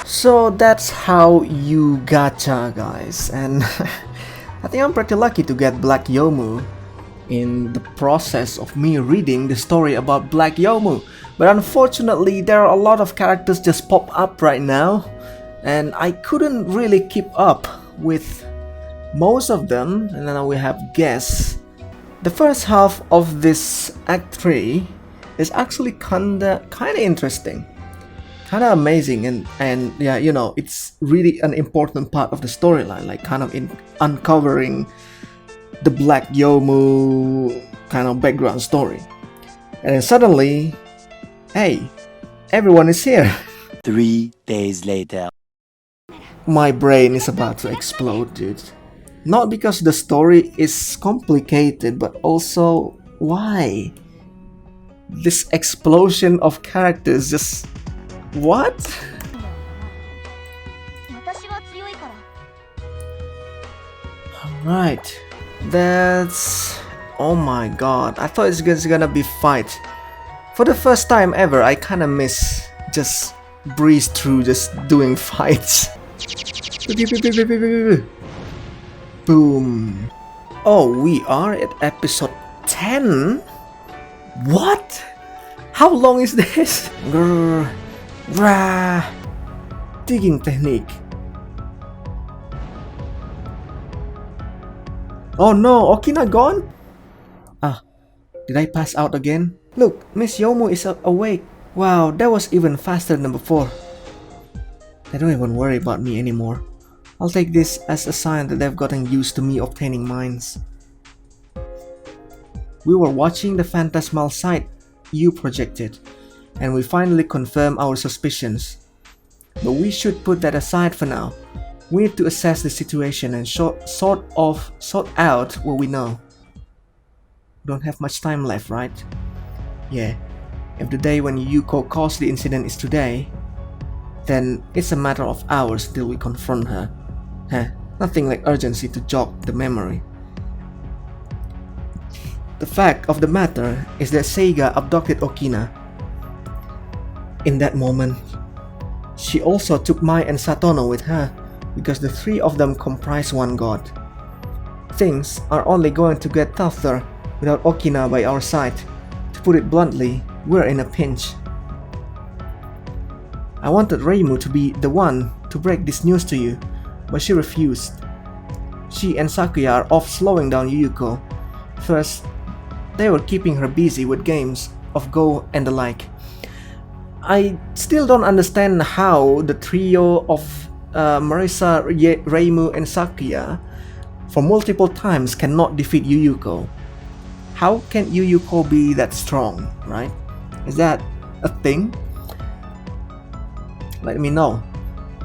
So that's how you gacha, guys, and I think I'm pretty lucky to get Black Yomu in the process of me reading the story about Black Yomu. But unfortunately, there are a lot of characters just pop up right now, and I couldn't really keep up with most of them. And now we have guests. The first half of this Act 3 is actually kinda interesting. Kinda amazing, and yeah, you know, it's really an important part of the storyline, like kind of in uncovering the Black Yomu kind of background story. And then suddenly, hey, everyone is here. 3 days later. My brain is about to explode, dude. Not because the story is complicated, but also why? This explosion of characters just... what? Alright, that's... oh my god, I thought it's gonna be fight. For the first time ever, I kinda miss just breeze through just doing fights. Boom. Oh, we are at episode 10? What? How long is this? Grrr. Rah! Digging technique. Oh no, Okina gone? Ah, did I pass out again? Look, Miss Yomu is awake. Wow, that was even faster than before. They don't even worry about me anymore. I'll take this as a sign that they've gotten used to me obtaining mines. We were watching the phantasmal sight you projected, and we finally confirmed our suspicions. But we should put that aside for now. We need to assess the situation and sort out what we know. We don't have much time left, right? Yeah, if the day when Yuko caused the incident is today, then it's a matter of hours till we confront her. Nothing like urgency to jog the memory. The fact of the matter is that Seiga abducted Okina. In that moment, she also took Mai and Satono with her, because the three of them comprise one god. Things are only going to get tougher without Okina by our side. To put it bluntly, we're in a pinch. I wanted Reimu to be the one to break this news to you, but she refused. She and Sakuya are off slowing down Yuyuko. First, they were keeping her busy with games of Go and the like. I still don't understand how the trio of Marisa, Reimu, and Sakuya for multiple times cannot defeat Yuyuko. How can Yuyuko be that strong, right? Is that a thing? Let me know.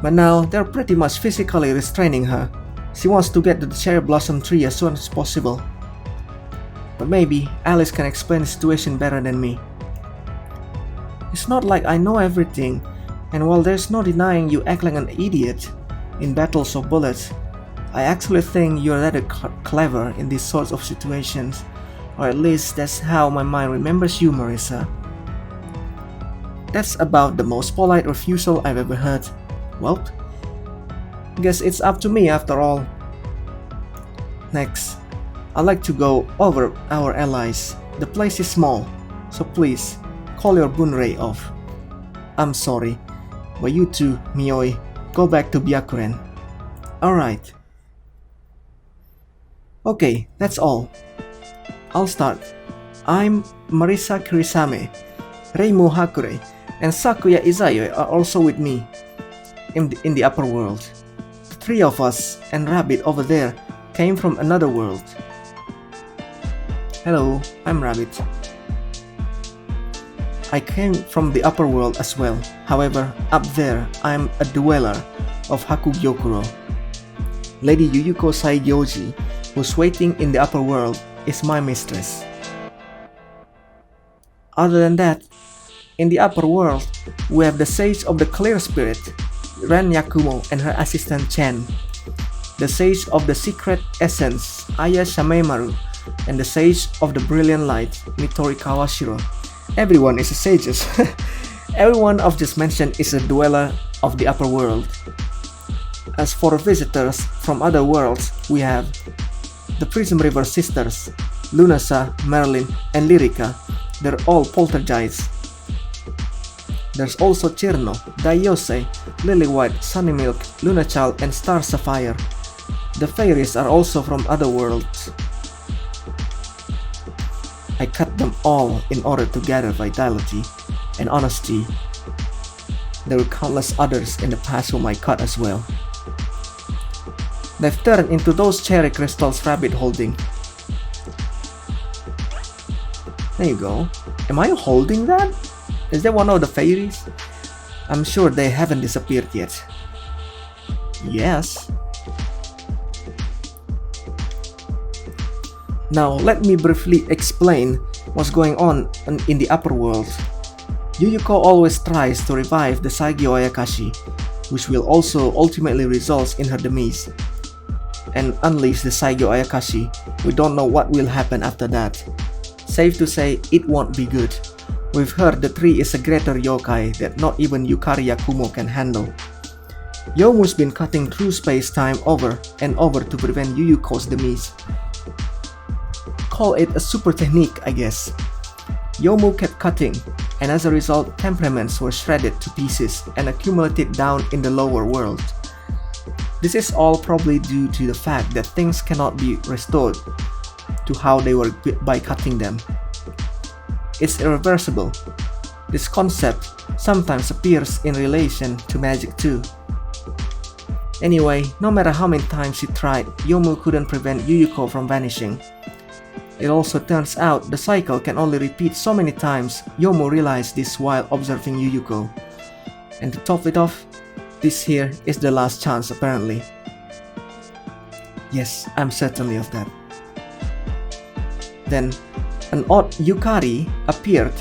But now they're pretty much physically restraining her. She wants to get to the cherry blossom tree as soon as possible. But maybe Alice can explain the situation better than me. It's not like I know everything, and while there's no denying you act like an idiot in battles of bullets, I actually think you're rather clever in these sorts of situations, or at least that's how my mind remembers you, Marisa. That's about the most polite refusal I've ever heard. Well, guess it's up to me after all. Next, I'd like to go over our allies. The place is small, so please, call your Bunrei off. I'm sorry, but you two, Mioi, go back to Byakuren. Alright. Okay, that's all. I'll start. I'm Marisa Kirisame, Reimu Hakure, and Sakuya Izayoi are also with me in the upper world. The three of us and Rabbit over there came from another world. Hello, I'm Rabbit. I came from the upper world as well. However, up there, I'm a dweller of Hakugyokuro. Lady Yuyuko Saigyoji, who's waiting in the upper world, is my mistress. Other than that, in the upper world, we have the Sage of the Clear Spirit, Ren Yakumo and her assistant Chen, the Sage of the Secret Essence, Aya Shamemaru, and the Sage of the Brilliant Light, Mitori Kawashiro. Everyone is a sages. Everyone I've just mentioned is a dweller of the upper world. As for visitors from other worlds, we have the Prism River Sisters, Lunasa, Merlin, and Lyrica. They're all poltergeists. There's also Chirno, Daiyose, Lilywhite, Sunnymilk, Lunachild, and Star Sapphire. The fairies are also from other worlds. I cut them all in order to gather vitality and honesty. There were countless others in the past whom I cut as well. They've turned into those cherry crystals Rabbit holding. There you go. Am I holding that? Is that one of the fairies? I'm sure they haven't disappeared yet. Yes. Now let me briefly explain what's going on in the upper world. Yuyuko always tries to revive the Saigyo Ayakashi, which will also ultimately result in her demise, and unleash the Saigyo Ayakashi. We don't know what will happen after that. Safe to say, it won't be good. We've heard the tree is a greater yokai that not even Yukari Yakumo can handle. Yomu's been cutting through space-time over and over to prevent Yuyuko's demise. Call it a super technique, I guess. Yomu kept cutting, and as a result, temperaments were shredded to pieces and accumulated down in the lower world. This is all probably due to the fact that things cannot be restored to how they were by cutting them. It's irreversible. This concept sometimes appears in relation to magic too. Anyway, no matter how many times she tried, Yomu couldn't prevent Yuyuko from vanishing. It also turns out the cycle can only repeat so many times. Yomu realized this while observing Yuyuko. And to top it off, this here is the last chance apparently. Yes, I'm certainly of that. Then, an odd Yukari appeared.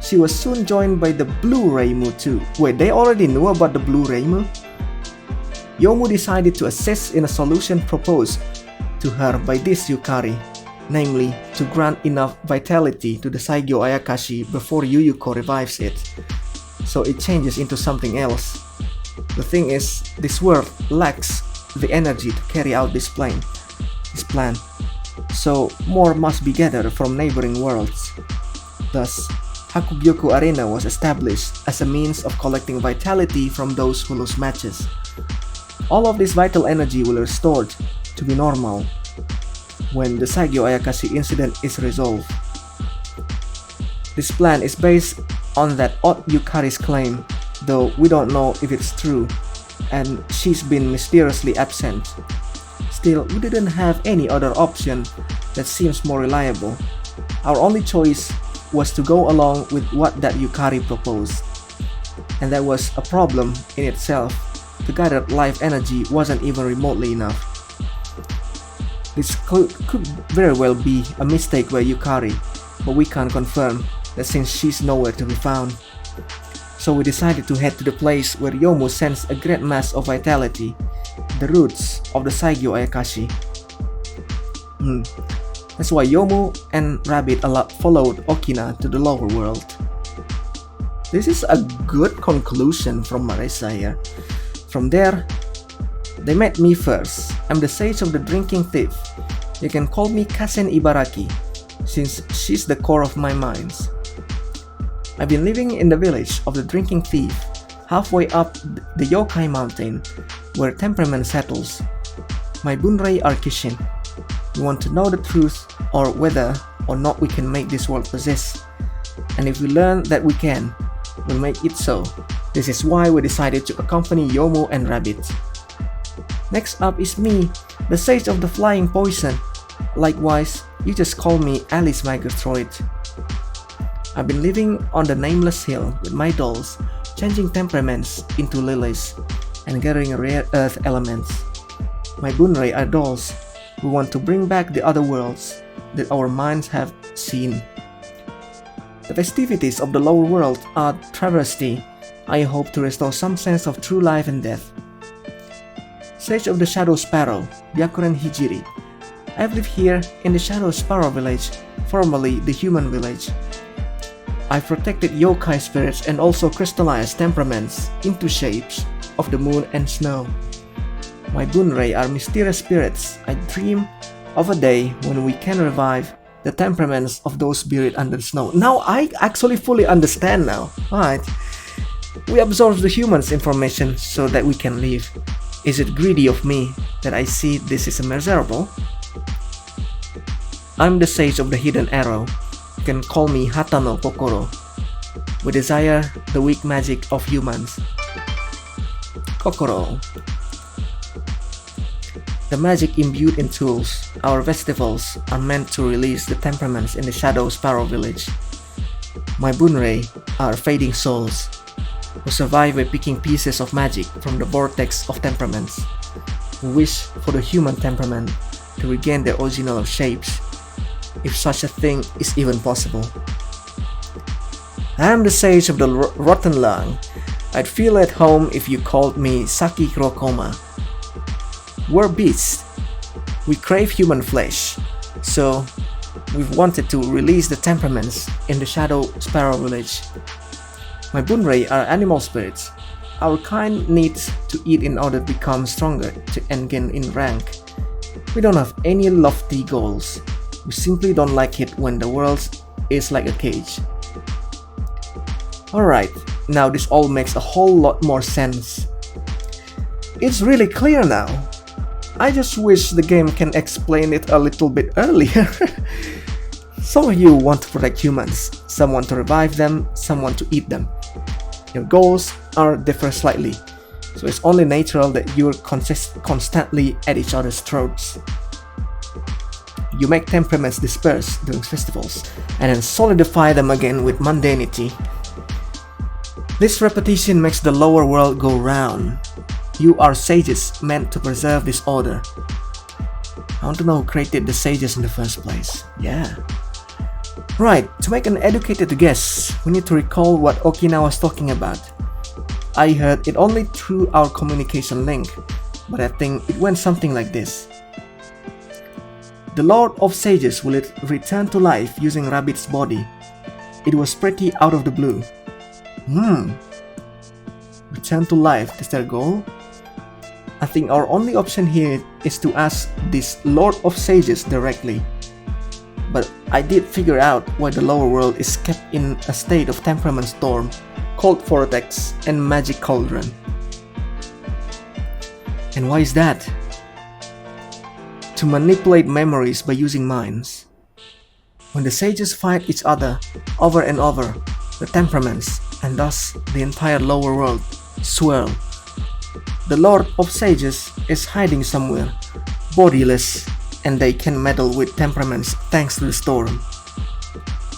She was soon joined by the Blue Reimu too. Wait, they already knew about the Blue Reimu? Yomu decided to assist in a solution proposed to her by this Yukari, namely to grant enough vitality to the Saigyo Ayakashi before Yuyuko revives it, so it changes into something else. The thing is, this world lacks the energy to carry out this plan, so more must be gathered from neighboring worlds. Thus, Hakugyoku Arena was established as a means of collecting vitality from those who lose matches. All of this vital energy will be restored to be normal when the Saigyo Ayakashi incident is resolved. This plan is based on that odd Yukari's claim, though we don't know if it's true, and she's been mysteriously absent. Still, we didn't have any other option that seems more reliable. Our only choice was to go along with what that Yukari proposed. And that was a problem in itself. The gathered life energy wasn't even remotely enough. This could very well be a mistake by Yukari, but we can't confirm that since she's nowhere to be found. So we decided to head to the place where Yomu sensed a great mass of vitality, the roots of the Saigyo Ayakashi. That's why Yomu and Rabbit followed Okina to the lower world. This is a good conclusion from Marisa here. From there, they met me first. I'm the Sage of the Drinking Thief. You can call me Kasen Ibaraki, since she's the core of my minds. I've been living in the village of the Drinking Thief, halfway up the Yokai Mountain, where temperament settles. My Bunrei are Kishin. We want to know the truth, or whether or not we can make this world possess. And if we learn that we can, we'll make it so. This is why we decided to accompany Yomu and Rabbit. Next up is me, the Sage of the Flying Poison. Likewise, you just call me Alice Microtroid. I've been living on the nameless hill with my dolls, changing temperaments into lilies, and gathering rare earth elements. My Bunrei are dolls. We want to bring back the other worlds that our minds have seen. The festivities of the lower world are travesty I hope to restore some sense of true life and death. Sage of the Shadow Sparrow, Byakuren Hijiri. I've lived here in the Shadow Sparrow village, formerly the human village. I've protected yokai spirits and also crystallized temperaments into shapes of the moon and snow. My bunrei are mysterious spirits. I dream of a day when we can revive the temperaments of those buried under the snow. Now I actually fully understand now. Right. We absorb the humans' information so that we can live. Is it greedy of me that I see this is miserable? I'm the sage of the hidden arrow. You can call me Hatano Kokoro. We desire the weak magic of humans. Kokoro. The magic imbued in tools, our festivals, are meant to release the temperaments in the Shadow Sparrow village. My bunrei are fading souls, who survive by picking pieces of magic from the vortex of temperaments, who wish for the human temperament to regain their original shapes, if such a thing is even possible. I am the sage of the rotten lung. I'd feel at home if you called me Saki Kurokoma. We're beasts. We crave human flesh, so we've wanted to release the temperaments in the Shadow Sparrow village. My bunrei are animal spirits. Our kind needs to eat in order to become stronger and gain in rank. We don't have any lofty goals. We simply don't like it when the world is like a cage. Alright, now this all makes a whole lot more sense. It's really clear now. I just wish the game can explain it a little bit earlier. Some of you want to protect humans, some want to revive them, some want to eat them. Your goals differ slightly, so it's only natural that you're constantly at each other's throats. You make temperaments disperse during festivals, and then solidify them again with mundanity. This repetition makes the lower world go round. You are sages meant to preserve this order. I want to know who created the sages in the first place. Yeah. Right, to make an educated guess, we need to recall what Okina was talking about. I heard it only through our communication link, but I think it went something like this. The Lord of Sages will return to life using Rabbit's body. It was pretty out of the blue. Return to life, is their goal? I think our only option here is to ask this Lord of Sages directly. But I did figure out why the lower world is kept in a state of temperament storm, cold vortex, and magic cauldron. And why is that? To manipulate memories by using minds. When the sages fight each other over and over, the temperaments, and thus the entire lower world, swirl. The Lord of Sages is hiding somewhere, bodiless, and they can meddle with temperaments thanks to the storm.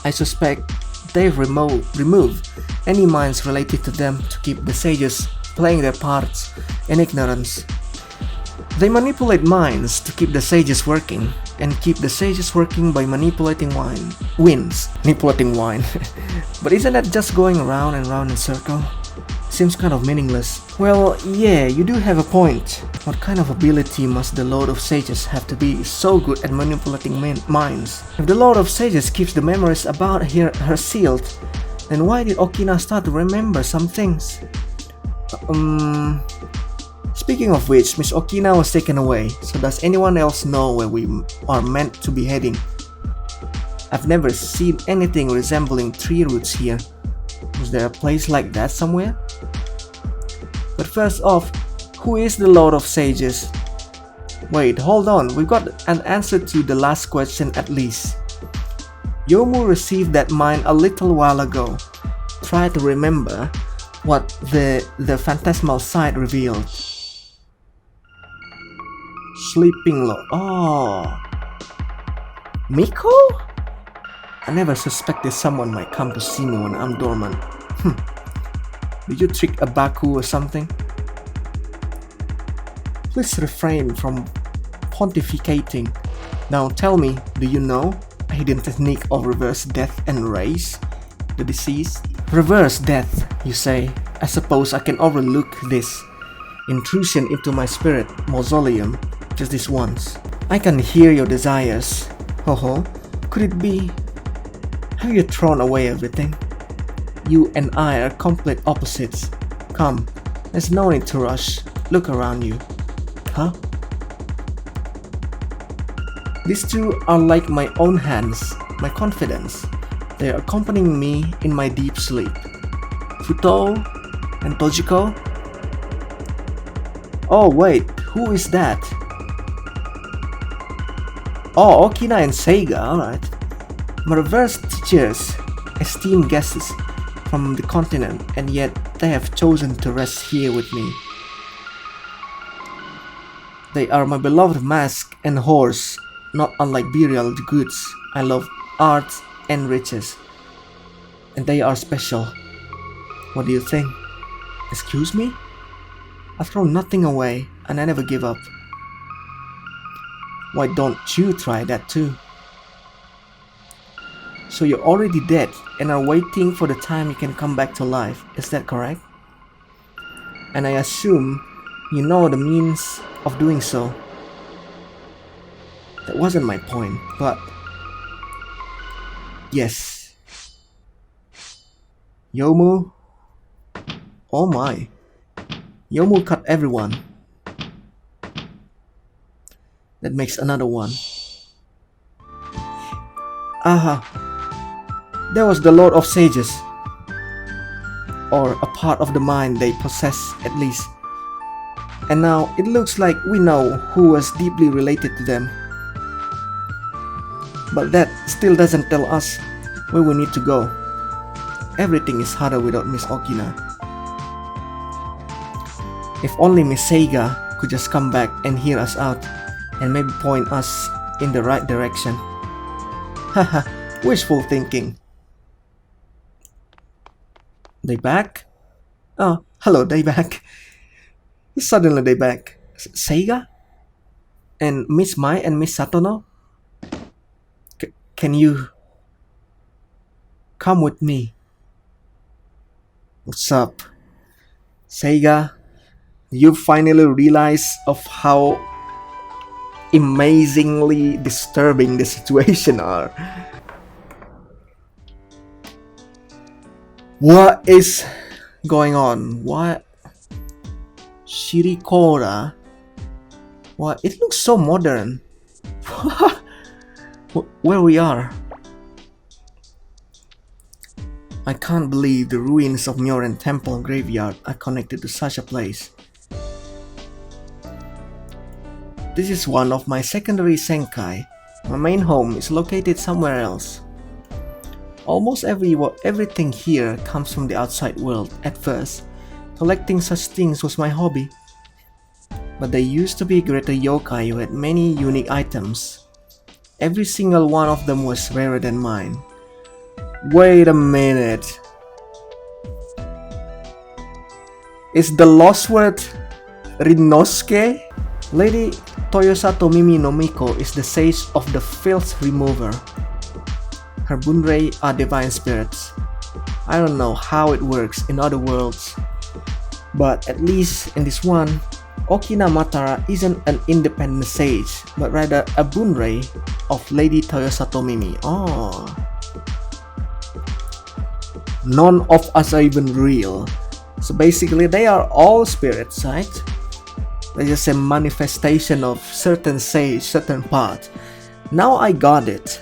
I suspect they've removed any minds related to them to keep the sages playing their parts in ignorance. They manipulate minds to keep the sages working, and keep the sages working by manipulating winds. Manipulating wine. But isn't that just going around and round in a circle? Seems kind of meaningless. Well, yeah, you do have a point. What kind of ability must the Lord of Sages have to be so good at manipulating minds? If the Lord of Sages keeps the memories about her sealed, then why did Okina start to remember some things? Speaking of which, Miss Okina was taken away, so does anyone else know where we are meant to be heading? I've never seen anything resembling tree roots here. Was there a place like that somewhere? But first off, who is the Lord of Sages? Wait, hold on, we've got an answer to the last question at least. Yomu received that mine a little while ago. Try to remember what the phantasmal sight revealed. Sleeping Lord. Oh. Miko? I never suspected someone might come to see me when I'm dormant. Did you trick a Baku or something? Please refrain from pontificating. Now tell me, do you know a hidden technique of reverse death and raise the deceased? Reverse death, you say? I suppose I can overlook this intrusion into my spirit mausoleum just this once. I can hear your desires. Ho, could it be? Have you thrown away everything? You and I are complete opposites. Come, there's no need to rush. Look around you. Huh? These two are like my own hands, my confidence. They are accompanying me in my deep sleep. Futo and Tojiko? Oh wait, who is that? Oh, Okina and Seiga, alright. My reversed teachers, esteemed guests from the continent, and yet they have chosen to rest here with me. They are my beloved mask and horse, not unlike burial goods. I love art and riches, and they are special. What do you think? Excuse me? I throw nothing away, and I never give up. Why don't you try that too? So you're already dead and are waiting for the time you can come back to life, is that correct? And I assume you know the means of doing so. That wasn't my point, but yes. Yomu? Oh my. Yomu cut everyone. That makes another one. Aha. There was the Lord of Sages. Or a part of the mind they possess at least. And now it looks like we know who was deeply related to them. But that still doesn't tell us where we need to go. Everything is harder without Miss Okina. If only Miss Seiga could just come back and hear us out and maybe point us in the right direction. Haha, wishful thinking. They back? Oh, hello, they back. Suddenly they back. Seiga? And Miss Mai and Miss Satono? Can you come with me? What's up? Seiga, you finally realize of how amazingly disturbing the situation are. What is going on? What? Shirikora? What? It looks so modern. Where we are? I can't believe the ruins of Myoren Temple graveyard are connected to such a place. This is one of my secondary senkai. My main home is located somewhere else. Almost everything here comes from the outside world. At first, collecting such things was my hobby. But there used to be greater yokai who had many unique items. Every single one of them was rarer than mine. Wait a minute. Is the LostWord Rinosuke? Lady Toyosato Mimi no Miko is the sage of the filth remover. Her bunrei are divine spirits. I don't know how it works in other worlds, but at least in this one, Okina Matara isn't an independent sage, but rather a bunrei of Lady Toyosato Mimi. Oh. None of us are even real. So basically they are all spirits, right? They're just a manifestation of certain sage, certain path. Now I got it.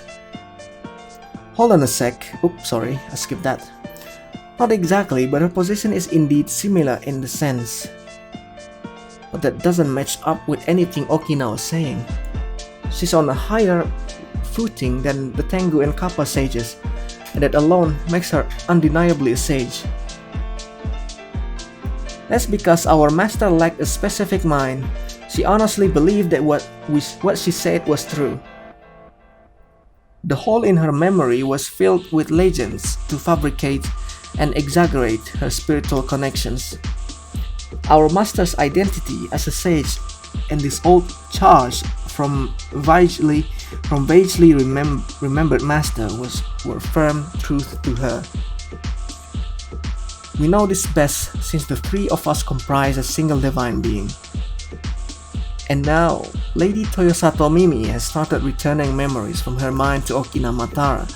Hold on a sec. Oops, sorry, I skipped that. Not exactly, but her position is indeed similar in the sense. But that doesn't match up with anything Okina was saying. She's on a higher footing than the Tengu and Kappa sages, and that alone makes her undeniably a sage. That's because our master lacked a specific mind. She honestly believed that what she said was true. The hole in her memory was filled with legends to fabricate and exaggerate her spiritual connections. Our master's identity as a sage and this old charge from vaguely remembered master were firm truth to her. We know this best since the three of us comprise a single divine being. And now, Lady Toyosato Mimi has started returning memories from her mind to Okina Matara.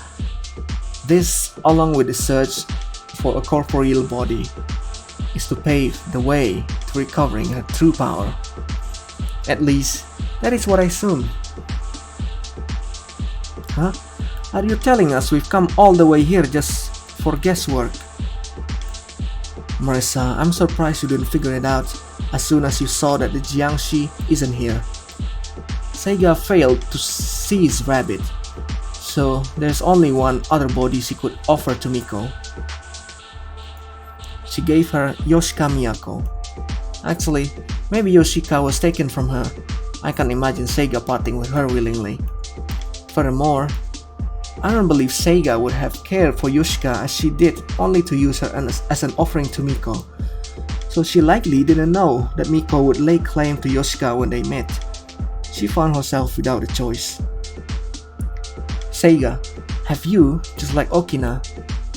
This, along with the search for a corporeal body, is to pave the way to recovering her true power. At least, that is what I assume. Huh? Are you telling us we've come all the way here just for guesswork? Marissa, I'm surprised you didn't figure it out as soon as you saw that the Jiangshi isn't here. Seiga failed to seize Rabbit, so there's only one other body she could offer to Miko. She gave her Yoshika Miyako. Actually, maybe Yoshika was taken from her. I can't imagine Seiga parting with her willingly. Furthermore, I don't believe Seiga would have cared for Yoshika as she did, only to use her as an offering to Miko. So she likely didn't know that Miko would lay claim to Yoshika when they met. She found herself without a choice. Seiga, have you, just like Okina,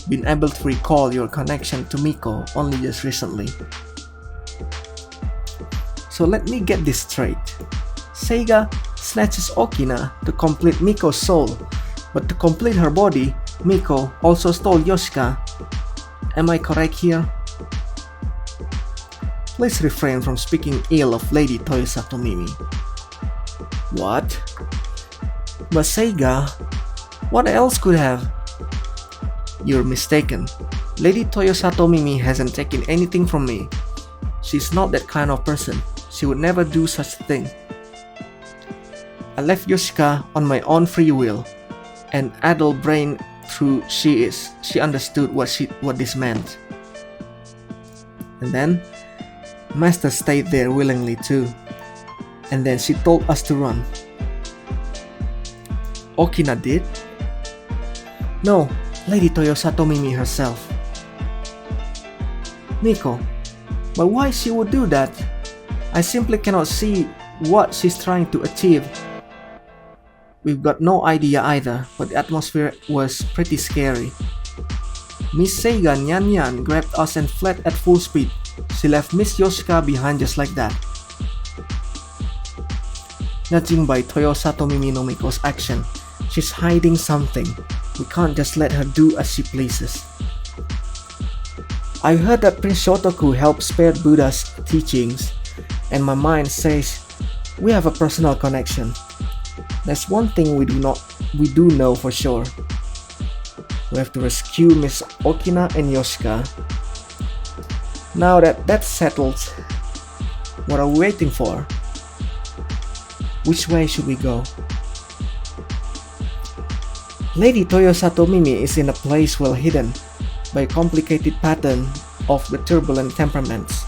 been able to recall your connection to Miko only just recently? So let me get this straight. Seiga snatches Okina to complete Miko's soul, but to complete her body, Miko also stole Yoshika. Am I correct here? Please refrain from speaking ill of Lady Toyosato Mimi. What? But Seiga, what else could have? You're mistaken. Lady Toyosato Mimi hasn't taken anything from me. She's not that kind of person. She would never do such a thing. I left Yoshika on my own free will, and adult brain through she understood what this meant. And then, Master stayed there willingly too. And then she told us to run. Okina did? No, Lady Toyosato Mimi herself. Miko, but why she would do that? I simply cannot see what she's trying to achieve. We've got no idea either, but the atmosphere was pretty scary. Miss Seiga Nyan Nyan grabbed us and fled at full speed. She left Miss Yoshika behind just like that. Judging by Toyosato Mimi no Miko's action, she's hiding something. We can't just let her do as she pleases. I heard that Prince Shotoku helped spare Buddha's teachings, and my mind says we have a personal connection. There's one thing we do know for sure. We have to rescue Miss Okina and Yoshika. Now that that's settled, what are we waiting for? Which way should we go? Lady Toyosato Mimi is in a place well hidden by a complicated pattern of the turbulent temperaments.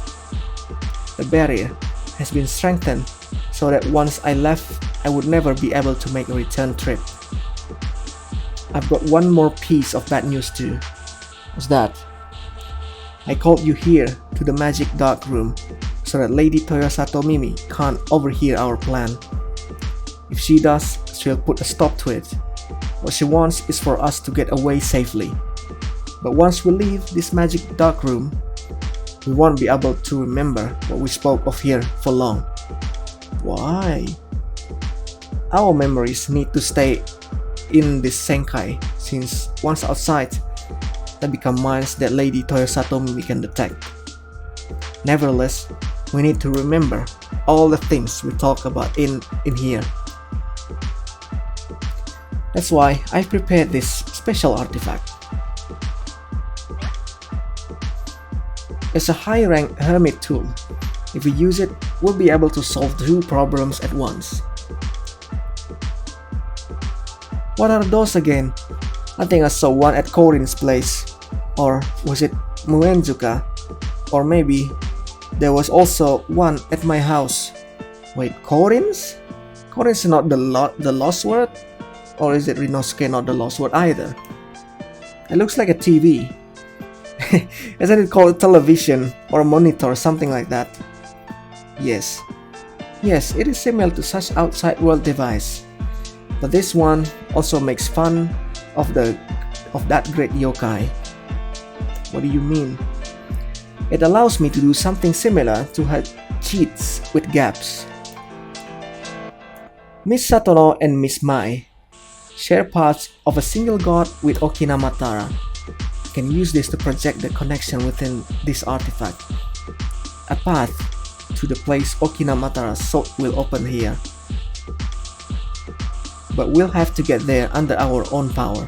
The barrier has been strengthened so that once I left, I would never be able to make a return trip. I've got one more piece of bad news too. What's that? I called you here to the magic dark room so that Lady Toyosato Mimi can't overhear our plan. If she does, she'll put a stop to it. What she wants is for us to get away safely. But once we leave this magic dark room, we won't be able to remember what we spoke of here for long. Why? Our memories need to stay in this Senkai, since once outside, they become minds that Lady Toyosato Mimi can detect. Nevertheless, we need to remember all the things we talk about in here. That's why I've prepared this special artifact. It's a high-rank hermit tool. If we use it, we'll be able to solve 2 problems at once. What are those again? I think I saw one at Korin's place. Or was it Muenzuka? Or maybe there was also one at my house. Wait, Korin's? Korin's not the LostWord? Or is it Rinosuke not the LostWord either? It looks like a TV. Isn't it called a television or a monitor or something like that? Yes, it is similar to such outside world device. But this one also makes fun of that great yokai. What do you mean? It allows me to do something similar to her cheats with gaps. Miss Satono and Miss Mai share parts of a single god with Okina Matara. I can use this to project the connection within this artifact. A path to the place Okina Matara sought will open here. But we'll have to get there under our own power.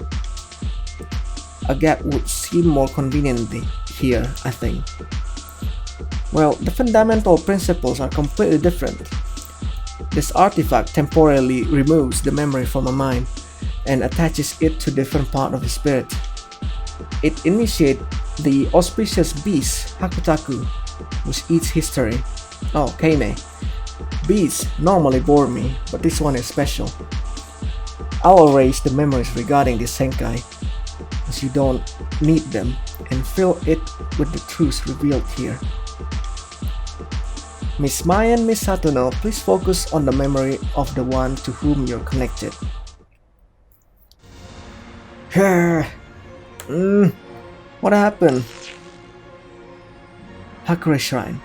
A gap would seem more convenient here, I think. Well, the fundamental principles are completely different. This artifact temporarily removes the memory from a mind and attaches it to different part of the spirit. It initiates the auspicious beast Hakutaku, which eats history. Oh, Keine. Beasts normally bore me, but this one is special. I'll erase the memories regarding this Senkai, as you don't need them, and fill it with the truths revealed here. Miss Mai and Miss Satono, please focus on the memory of the one to whom you're connected. What happened? Hakure Shrine,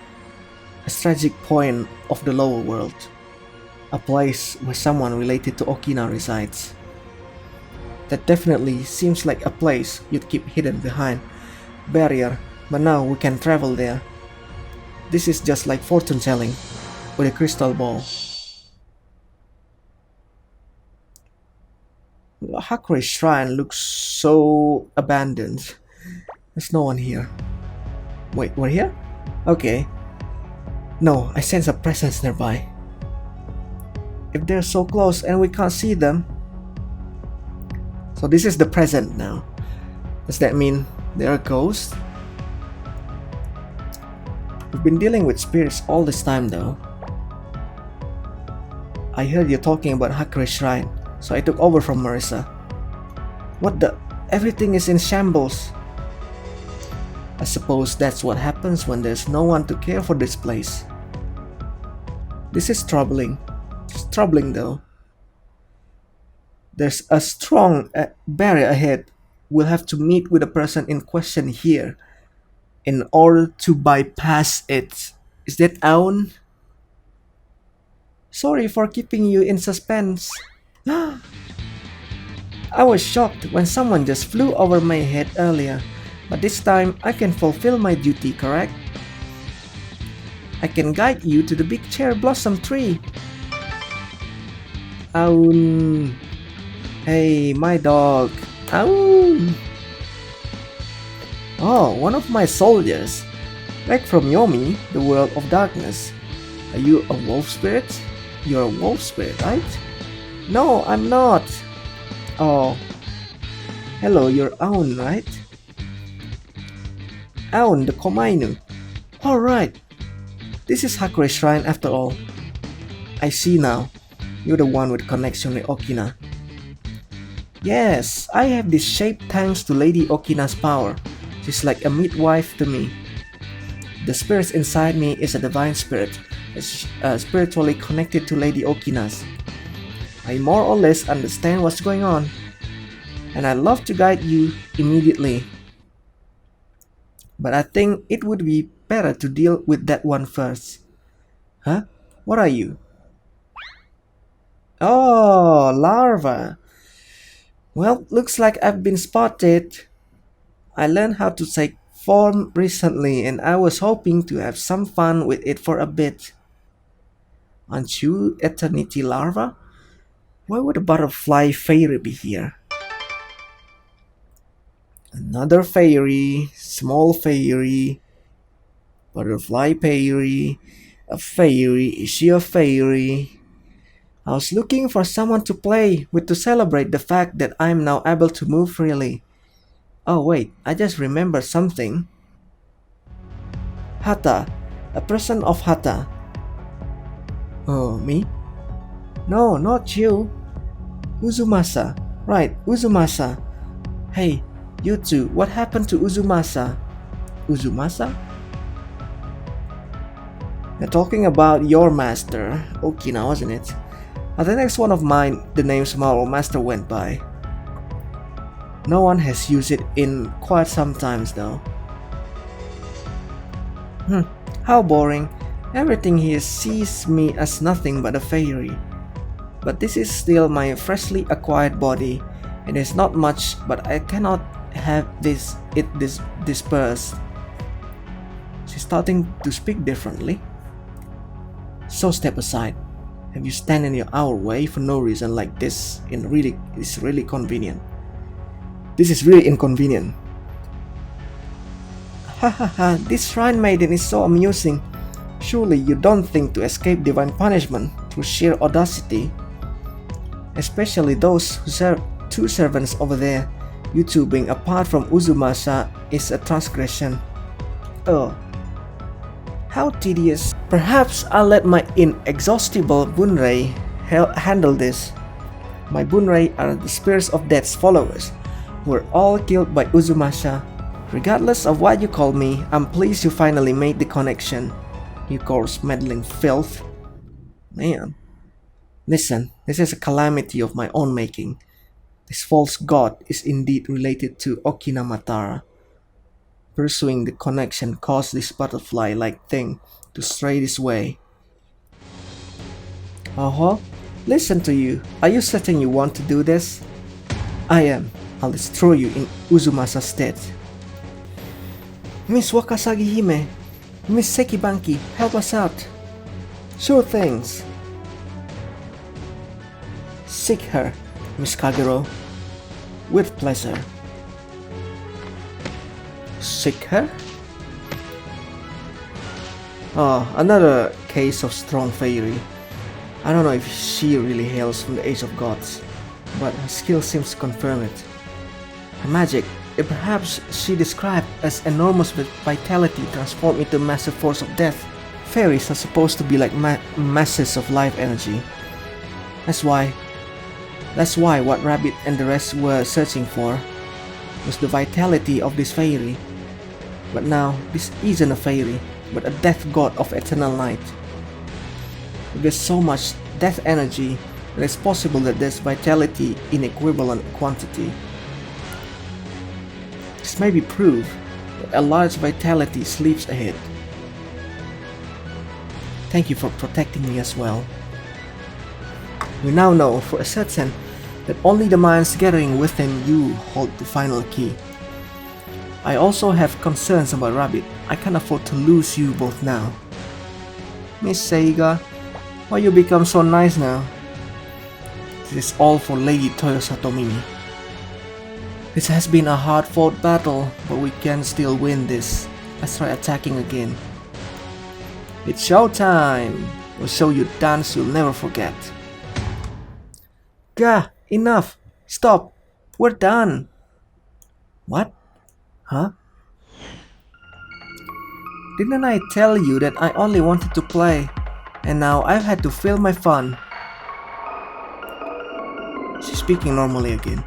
a strategic point of the lower world, a place where someone related to Okina resides. That definitely seems like a place you'd keep hidden behind barrier, but now we can travel there. This is just like fortune telling with a crystal ball. Hakure Shrine looks so abandoned. There's no one here. Wait, we're here? Okay. No, I sense a presence nearby. If they're so close and we can't see them. So this is the present now. Does that mean they're a ghost? We've been dealing with spirits all this time though. I heard you talking about Hakure Shrine, so I took over from Marissa. What the? Everything is in shambles. I suppose that's what happens when there's no one to care for this place. This is troubling. It's troubling though. There's a strong barrier ahead. We'll have to meet with the person in question here in order to bypass it. Is that Aun? Sorry for keeping you in suspense. I was shocked when someone just flew over my head earlier, but this time I can fulfill my duty, correct? I can guide you to the big cherry blossom tree. Aun. Hey, my dog. Aun. Oh, one of my soldiers. Back from Yomi, the world of darkness. Are you a wolf spirit? You're a wolf spirit, right? No, I'm not. Oh. Hello, you're Aun, right? Aun, the Komainu. Alright. This is Hakure Shrine after all. I see now. You're the one with connection with Okina. Yes, I have this shape thanks to Lady Okina's power. She's like a midwife to me. The spirit inside me is a divine spirit, spiritually connected to Lady Okina's. I more or less understand what's going on, and I'd love to guide you immediately. But I think it would be better to deal with that one first. Huh? What are you? Oh, larva. Well, looks like I've been spotted. I learned how to take form recently and I was hoping to have some fun with it for a bit. Aren't you Eternity Larva? Why would a butterfly fairy be here? Another fairy, small fairy, butterfly fairy, a fairy, is she a fairy? I was looking for someone to play with to celebrate the fact that I'm now able to move freely. Oh wait, I just remembered something. Hata, a person of Hata. Oh, me? No, not you. Uzumasa. Right, Uzumasa. Hey, you two, what happened to Uzumasa? Uzumasa? They're talking about your master, Okina, wasn't it? At the next one of mine, the name Small Master went by. No one has used it in quite some times though. How boring. Everything here sees me as nothing but a fairy. But this is still my freshly acquired body, and there's not much, but I cannot have this dispersed. She's starting to speak differently. So step aside. Have you stand in our way for no reason like this? It's really convenient. This is really inconvenient. Ha ha ha, this shrine maiden is so amusing. Surely you don't think to escape divine punishment through sheer audacity. Especially those who serve two servants over there. You two being apart from Uzumasa is a transgression. Oh, how tedious. Perhaps I'll let my inexhaustible Bunrei handle this. My Bunrei are the spirits of death's followers, who were all killed by Uzumasa. Regardless of what you call me, I'm pleased you finally made the connection. You coarse meddling filth. Man. Listen, this is a calamity of my own making. This false god is indeed related to Okinamatara. Pursuing the connection caused this butterfly-like thing to stray this way. Listen to you. Are you certain you want to do this? I am. I'll destroy you in Uzumasa's stead. Miss Wakasagi Hime, Miss Sekibanki, help us out. Sure things. Seek her, Miss Kagero. With pleasure. Seek her? Oh, another case of strong fairy. I don't know if she really hails from the Age of Gods, but her skill seems to confirm it. Her magic, if perhaps she described as enormous vitality transformed into massive force of death. Fairies are supposed to be like masses of life energy. That's why what Rabbit and the rest were searching for was the vitality of this fairy. But now, this isn't a fairy, but a death god of eternal night. If there's so much death energy, then it's possible that there's vitality in equivalent quantity. This may be proof that a large vitality sleeps ahead. Thank you for protecting me as well. We now know for a certain that only the minds gathering within you hold the final key. I also have concerns about Rabbit. I can't afford to lose you both now. Miss Seiga, why you become so nice now? This is all for Lady Toyosatomimi. This has been a hard-fought battle, but we can still win this. Let's try attacking again. It's showtime! We'll show you a dance you'll never forget. Gah! Enough! Stop! We're done! What? Huh? Didn't I tell you that I only wanted to play, and now I've had to fill my fun? She's speaking normally again.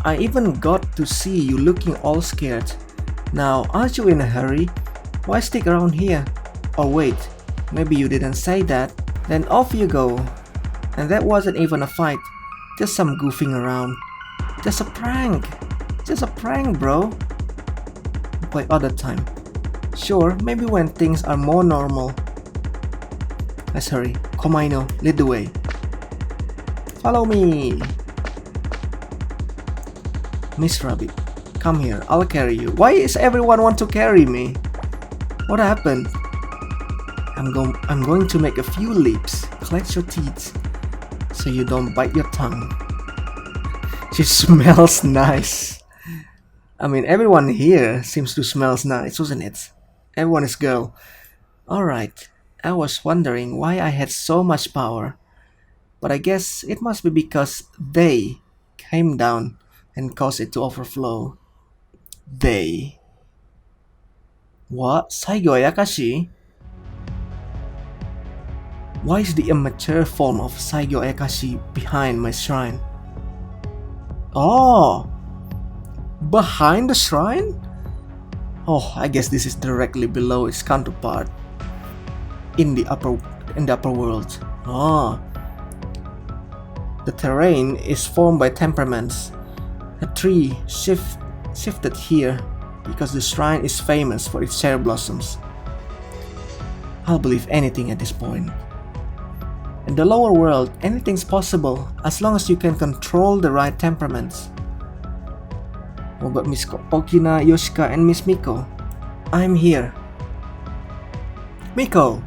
I even got to see you looking all scared. Now, aren't you in a hurry? Why stick around here? Oh wait, maybe you didn't say that. Then off you go. And that wasn't even a fight, just some goofing around. Just a prank. Just a prank, bro. Play other time. Sure, maybe when things are more normal. Let's hurry. Komaino, lead the way. Follow me. Miss Rabbit, come here. I'll carry you. Why is everyone want to carry me? What happened? I'm going to make a few leaps. Clench your teeth so you don't bite your tongue. She smells nice. I mean, everyone here seems to smell nice, wasn't it? Everyone is girl. Alright, I was wondering why I had so much power. But I guess it must be because they came down and caused it to overflow. They. What? Saigo Ayakashi? Why is the immature form of Saigo Ayakashi behind my shrine? Oh! Behind the shrine? Oh, I guess this is directly below its counterpart in the upper world. Oh. The terrain is formed by temperaments. A tree shifted here because the shrine is famous for its cherry blossoms. I'll believe anything at this point. In the lower world, anything's possible as long as you can control the right temperaments. What about Miss Okina, Yoshika, and Miss Miko? I'm here. Miko!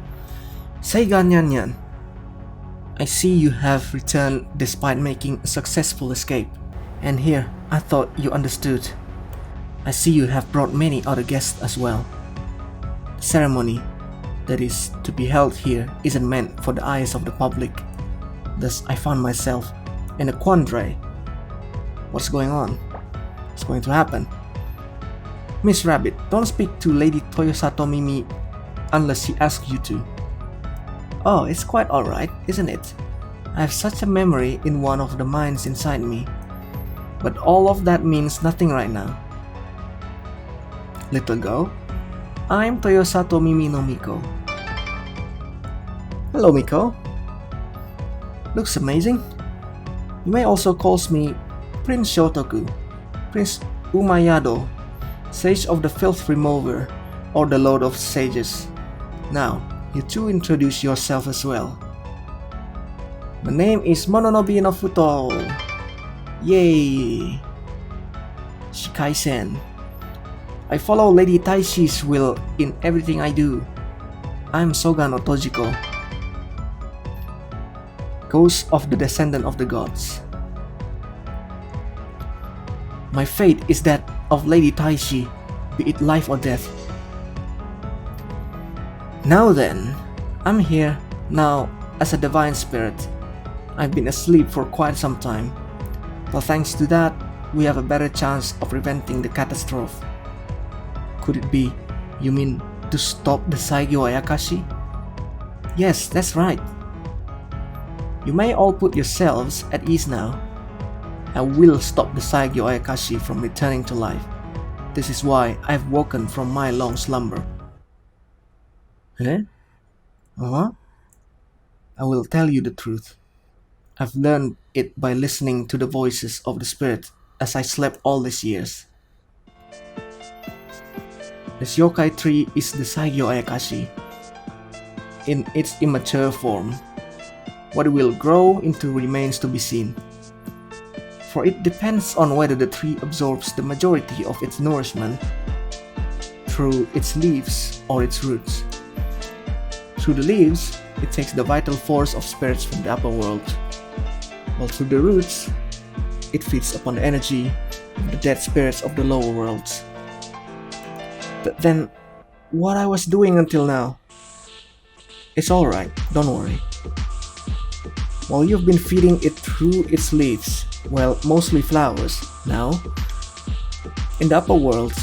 Seiga Nyan. I see you have returned despite making a successful escape. And here, I thought you understood. I see you have brought many other guests as well. The ceremony that is to be held here isn't meant for the eyes of the public. Thus, I found myself in a quandary. What's going on? What's going to happen? Miss Rabbit, don't speak to Lady Toyosato Mimi unless she asks you to. Oh, it's quite alright, isn't it? I have such a memory in one of the minds inside me. But all of that means nothing right now. Little girl, I'm Toyosato Mimi no Miko. Hello, Miko. Looks amazing. You may also call me Prince Shotoku, Prince Umayado, Sage of the Filth Remover, or the Lord of Sages. Now, you two introduce yourself as well. My name is Mononobe no Futo. Yay! Shikai-sen. I follow Lady Taishi's will in everything I do. I'm Soga no Tojiko, ghost of the descendant of the gods. My fate is that of Lady Taishi, be it life or death. Now then, I'm here now as a divine spirit. I've been asleep for quite some time, but thanks to that, we have a better chance of preventing the catastrophe. Could it be, you mean to stop the Saigyo Ayakashi? Yes, that's right. You may all put yourselves at ease now. I will stop the Saigyo Ayakashi from returning to life. This is why I've woken from my long slumber. Eh? I will tell you the truth. I've learned it by listening to the voices of the spirit as I slept all these years. This yokai tree is the Saigyo Ayakashi. In its immature form, what it will grow into remains to be seen. For it depends on whether the tree absorbs the majority of its nourishment through its leaves or its roots. Through the leaves, it takes the vital force of spirits from the upper world, while through the roots, it feeds upon the energy of the dead spirits of the lower worlds. But then, what I was doing until now? It's alright, don't worry. While you've been feeding it through its leaves, well, mostly flowers, now, in the upper world,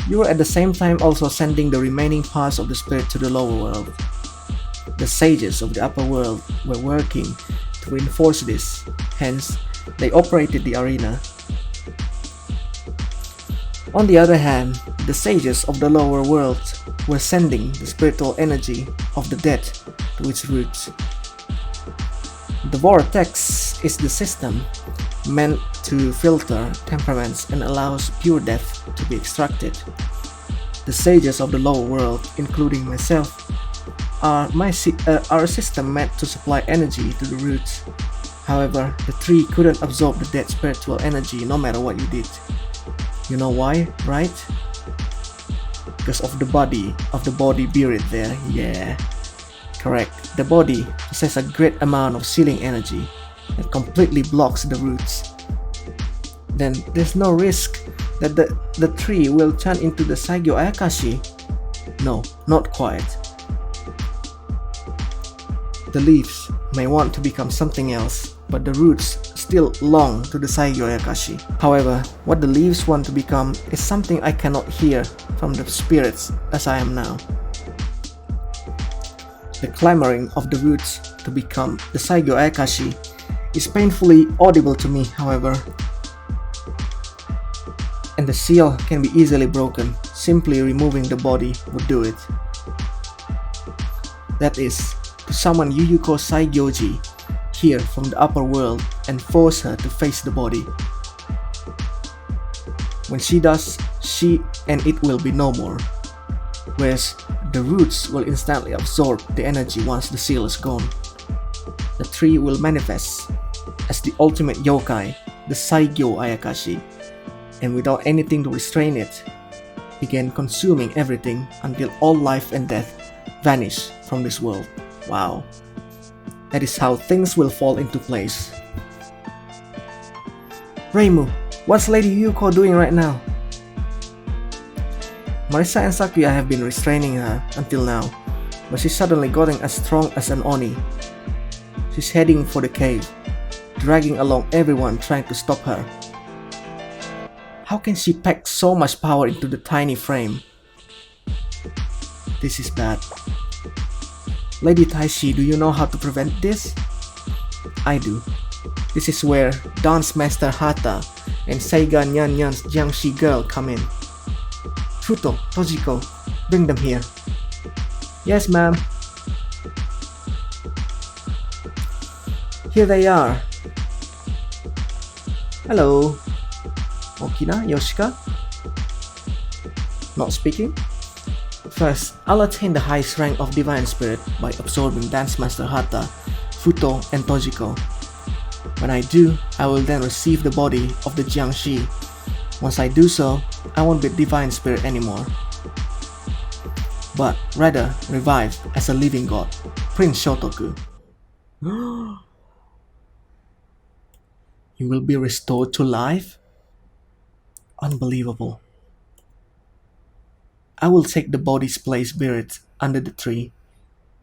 you were at the same time also sending the remaining parts of the spirit to the lower world. The sages of the upper world were working to reinforce this, hence, they operated the arena. On the other hand, the sages of the lower world were sending the spiritual energy of the dead to its roots. The vortex is the system meant to filter temperaments and allows pure death to be extracted. The sages of the lower world, including myself, are a system meant to supply energy to the roots. However, the tree couldn't absorb the dead spiritual energy no matter what you did. You know why, right? Because of the body buried there, yeah. Correct, the body possesses a great amount of sealing energy that completely blocks the roots. Then there's no risk that the tree will turn into the Saigyo Ayakashi. No, not quite. The leaves may want to become something else, but the roots still belong to the Saigyo Ayakashi. However, what the leaves want to become is something I cannot hear from the spirits as I am now. The clamoring of the roots to become the Saigyo Ayakashi is painfully audible to me, however. And the seal can be easily broken. Simply removing the body would do it. That is, to summon Yuyuko Saigyoji here from the upper world and force her to face the body. When she does, she and it will be no more. whereas the roots will instantly absorb the energy once the seal is gone. The tree will manifest as the ultimate yokai, the Saigyo Ayakashi, and without anything to restrain it, began consuming everything until all life and death vanish from this world. Wow. That is how things will fall into place. Reimu, what's Lady Yuko doing right now? Marisa and Sakuya have been restraining her until now, but she's suddenly gotten as strong as an Oni. She's heading for the cave, dragging along everyone trying to stop her. How can she pack so much power into the tiny frame? This is bad. Lady Taishi, do you know how to prevent this? I do. This is where Dance Master Hata and Seiga Nyan Nyan's Jiangshi girl come in. Futo, Tojiko, bring them here. Yes, ma'am. Here they are. Hello. Okina, Yoshika? Not speaking? First, I'll attain the highest rank of Divine Spirit by absorbing Dance Master Hata, Futo, and Tojiko. When I do, I will then receive the body of the Jiangshi. Once I do so, I won't be Divine Spirit anymore, but rather revive as a living god, Prince Shotoku. You will be restored to life? Unbelievable. I will take the body's place buried under the tree.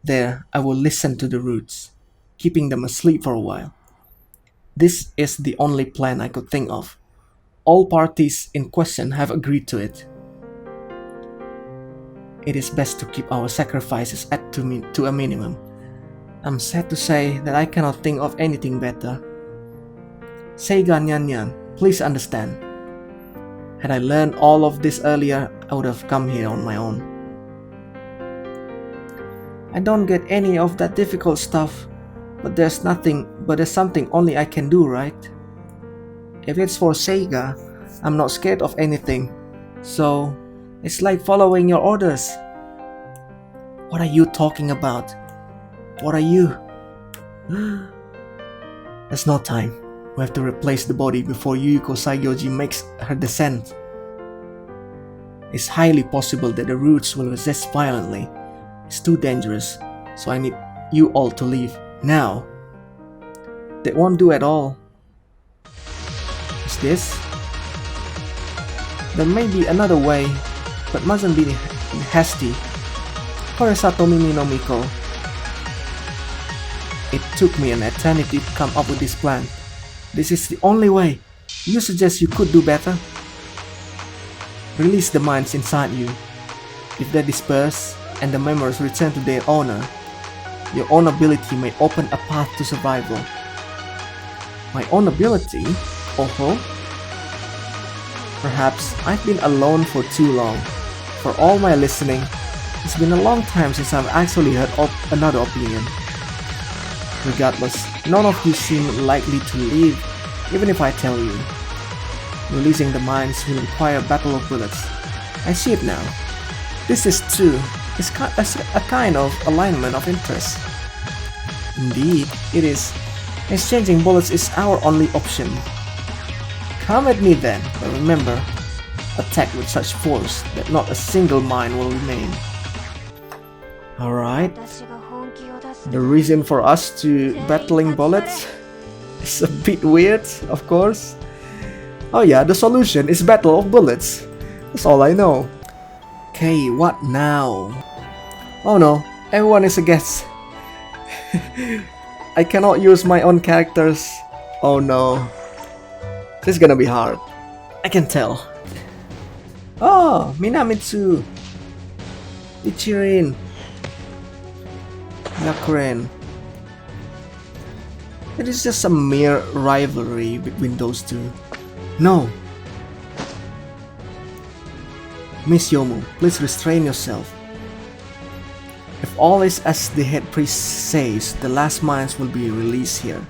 There, I will listen to the roots, keeping them asleep for a while. This is the only plan I could think of. All parties in question have agreed to it. It is best to keep our sacrifices to a minimum. I'm sad to say that I cannot think of anything better. Seiga Nyan Nyan, please understand. Had I learned all of this earlier, I would have come here on my own. I don't get any of that difficult stuff, but there's something only I can do, right? If it's for Seiga, I'm not scared of anything, so it's like following your orders. What are you talking about? What are you? There's no time. We have to replace the body before Yuyuko Saigyoji makes her descent. It's highly possible that the roots will resist violently. It's too dangerous, so I need you all to leave now. They won't do at all. Is this? There may be another way, but mustn't be hasty. Horasato Mimi no Miko. It took me an eternity to come up with this plan. This is the only way. You suggest you could do better? Release the minds inside you. If they disperse and the memories return to their owner, your own ability may open a path to survival. My own ability? Oh? Perhaps I've been alone for too long. For all my listening, it's been a long time since I've actually heard another opinion. Regardless, none of you seem likely to leave, even if I tell you. Releasing the minds will require a battle of bullets. I see it now. This is true. It's a kind of alignment of interest. Indeed, it is. Exchanging bullets is our only option. Come at me then, but remember, attack with such force that not a single mind will remain. Alright. The reason for us to battling bullets is a bit weird, of course. Oh yeah, the solution is battle of bullets. That's all I know. Okay, what now? Oh no, everyone is a guest. I cannot use my own characters. Oh no. This is gonna be hard. I can tell. Oh, Minamitsu. Ichirin. Yakuren. It is just a mere rivalry between those two. No. Miss Yomu, please restrain yourself. If all is as the head priest says, the last minds will be released here.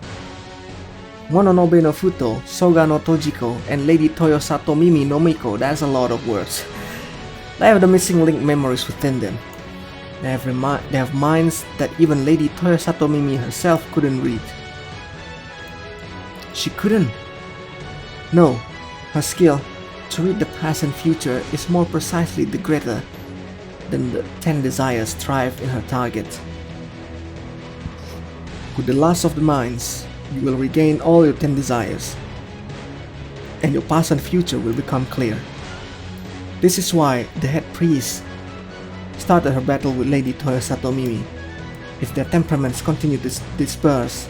Mononobe no Futo, Soga no Tojiko, and Lady Toyosato Mimi no Miko, that's a lot of words. They have the missing link memories within them. They have minds that even Lady Touhou Satomimi herself couldn't read. She couldn't. No, her skill to read the past and future is more precisely the greater than the 10 desires thrive in her target. With the last of the minds, you will regain all your 10 desires, and your past and future will become clear. This is why the head priest started her battle with Lady Touhou Satomimi. If their temperaments continue to disperse.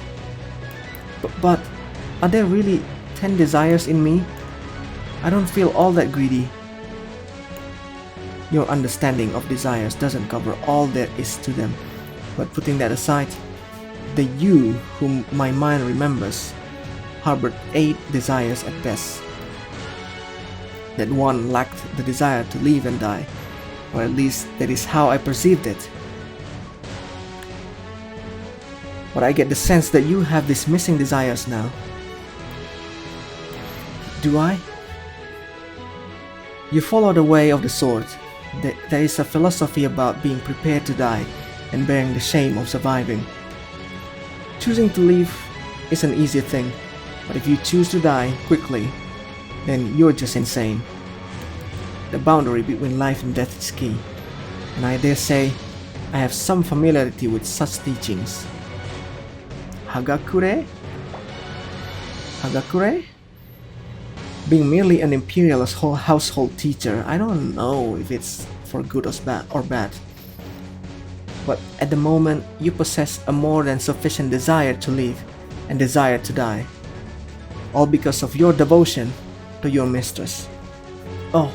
But are there really 10 desires in me? I don't feel all that greedy. Your understanding of desires doesn't cover all there is to them. But putting that aside, the you whom my mind remembers harbored 8 desires at best. That one lacked the desire to live and die, or at least that is how I perceived it. But I get the sense that you have these missing desires now. Do I? You follow the way of the sword. There is a philosophy about being prepared to die and bearing the shame of surviving. Choosing to live is an easy thing, but if you choose to die quickly, then you're just insane. The boundary between life and death is key, and I dare say I have some familiarity with such teachings. Hagakure? Hagakure? Being merely an imperial household teacher, I don't know if it's for good or bad. But at the moment, you possess a more than sufficient desire to live and desire to die. All because of your devotion to your mistress. Oh.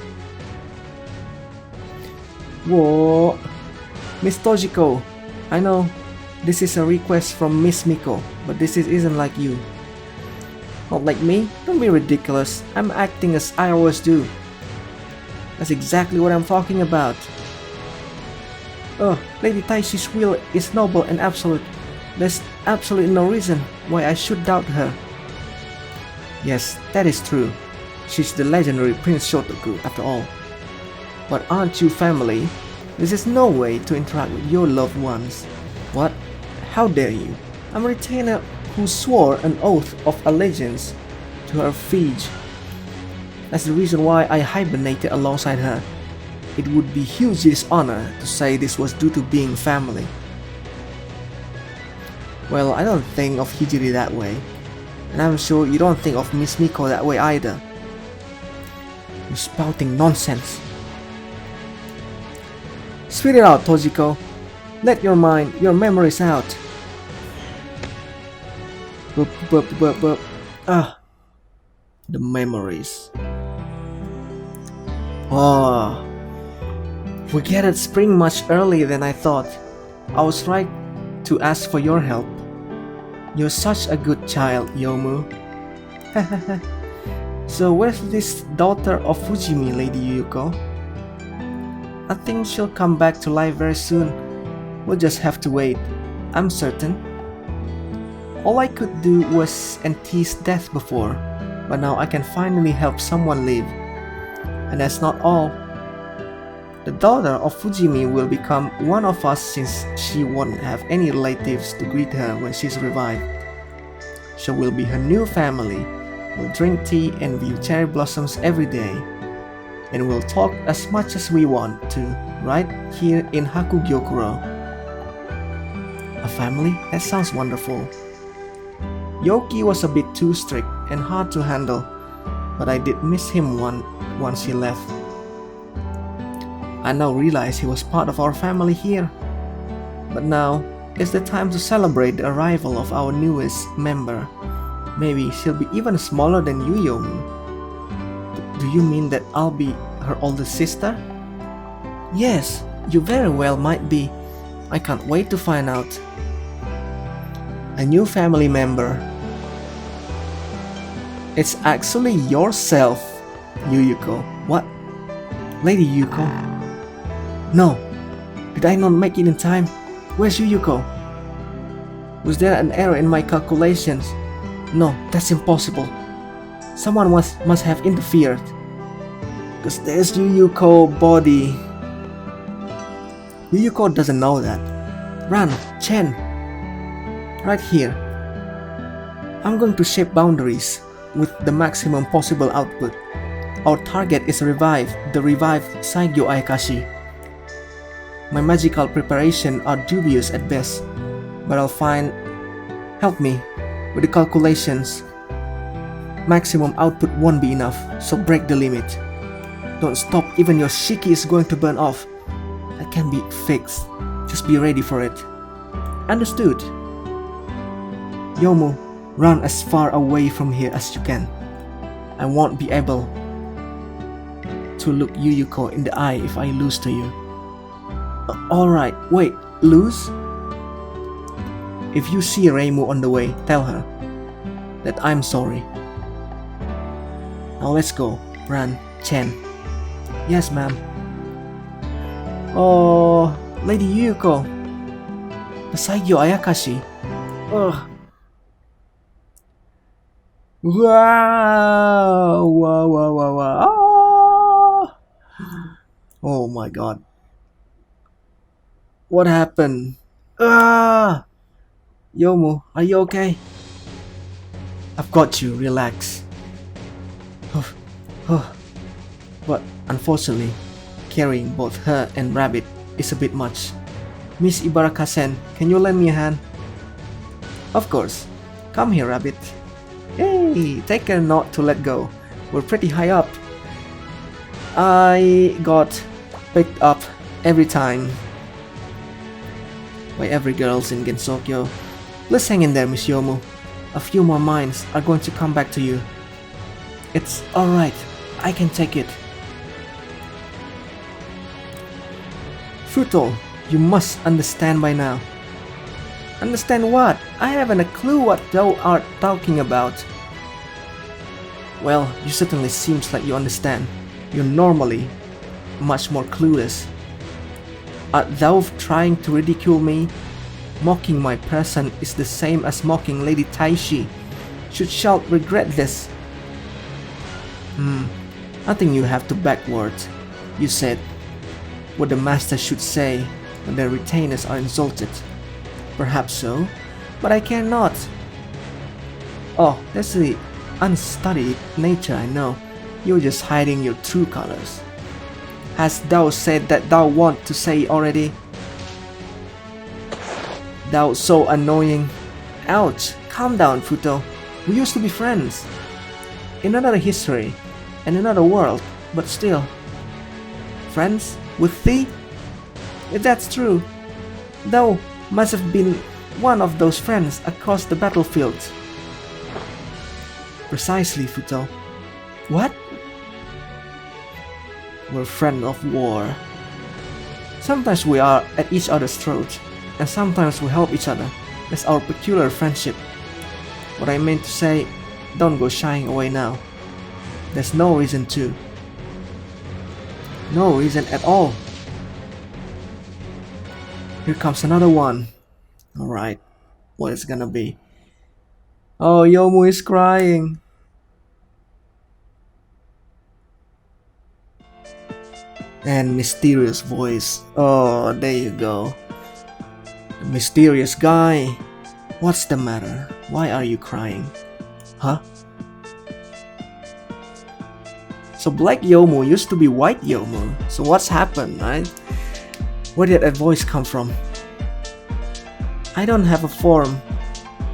Whoa. Miss Tojiko, I know this is a request from Miss Miko, but this isn't like you. Not like me? Don't be ridiculous. I'm acting as I always do. That's exactly what I'm talking about. Oh, Lady Taishi's will is noble and absolute. There's absolutely no reason why I should doubt her. Yes, that is true. She's the legendary Prince Shotoku after all. But aren't you family? This is no way to interact with your loved ones. What? How dare you? I'm a retainer who swore an oath of allegiance to her liege. That's the reason why I hibernated alongside her. It would be huge dishonor to say this was due to being family. Well, I don't think of Hijiri that way, and I'm sure you don't think of Miss Miko that way either. You're spouting nonsense. Spit it out, Tojiko. Let your memories out. The memories. Oh, we gathered spring much earlier than I thought. I was right to ask for your help. You're such a good child, Yomu. So where's this daughter of Fujimi, Lady Yuko? I think she'll come back to life very soon. We'll just have to wait, I'm certain. All I could do was tease death before, but now I can finally help someone live. And that's not all. The daughter of Fujimi will become one of us since she won't have any relatives to greet her when she's revived. She will be her new family. We'll drink tea and view cherry blossoms every day. And we'll talk as much as we want to, right here in Hakugyokuro. A family? That sounds wonderful. Yoki was a bit too strict and hard to handle, but I did miss him once he left. I now realize he was part of our family here. But now, it's the time to celebrate the arrival of our newest member. Maybe she'll be even smaller than you, Yomu. Do you mean that I'll be her older sister? Yes, you very well might be. I can't wait to find out. A new family member. It's actually yourself, Yuyuko. What? Lady Yuko? No. Did I not make it in time? Where's Yuyuko? Was there an error in my calculations? No, that's impossible. Someone must have interfered. Cause there's Yuyuko body. Yuyuko doesn't know that. Run, Chen. Right here. I'm going to shape boundaries with the maximum possible output. Our target is the revived Saigyo Ayakashi. My magical preparation are dubious at best, but I'll find... Help me with the calculations. Maximum output won't be enough, so break the limit. Don't stop, even your shiki is going to burn off. That can be fixed. Just be ready for it. Understood. Yomu, run as far away from here as you can. I won't be able to look Yuyuko in the eye if I lose to you. Alright, wait, lose? If you see Reimu on the way, tell her that I'm sorry. Now let's go. Run, Chen. Yes, ma'am. Oh, Lady Yuyuko. The Saigyo Ayakashi. Ugh. Wow, wow, wow, wow, wow. Oh my god. What happened? Ah! Yomu, are you okay? I've got you, relax. But unfortunately, carrying both her and Rabbit is a bit much. Miss Ibaraka-sen, can you lend me a hand? Of course. Come here, Rabbit. Hey, take care not to let go. We're pretty high up. I got picked up every time by every girls in Gensokyo. Let's hang in there, Miss Yomu. A few more minds are going to come back to you. It's alright. I can take it. Futo, you must understand by now. Understand what? I haven't a clue what thou art talking about. Well, you certainly seems like you understand. You're normally much more clueless. Art thou trying to ridicule me? Mocking my person is the same as mocking Lady Taishi. You shall regret this. I think you have to backward. You said what the master should say when their retainers are insulted. Perhaps so, but I cannot. Oh, that's the unstudied nature, I know. You're just hiding your true colors. Hast thou said that thou want to say already? Thou so annoying. Ouch, calm down, Futo. We used to be friends. In another history, and another world, but still. Friends? With thee? If that's true, thou must have been one of those friends across the battlefield. Precisely, Futo. What? We're friends of war. Sometimes we are at each other's throats, and sometimes we help each other. That's our peculiar friendship. What I meant to say, don't go shying away now. There's no reason to. No reason at all. Here comes another one. Alright, what is gonna be? Oh, Yomu is crying. And mysterious voice. Oh, there you go. The mysterious guy. What's the matter? Why are you crying? Huh? So Black Yomu used to be White Yomu. So what's happened, right? Where did that voice come from? I don't have a form.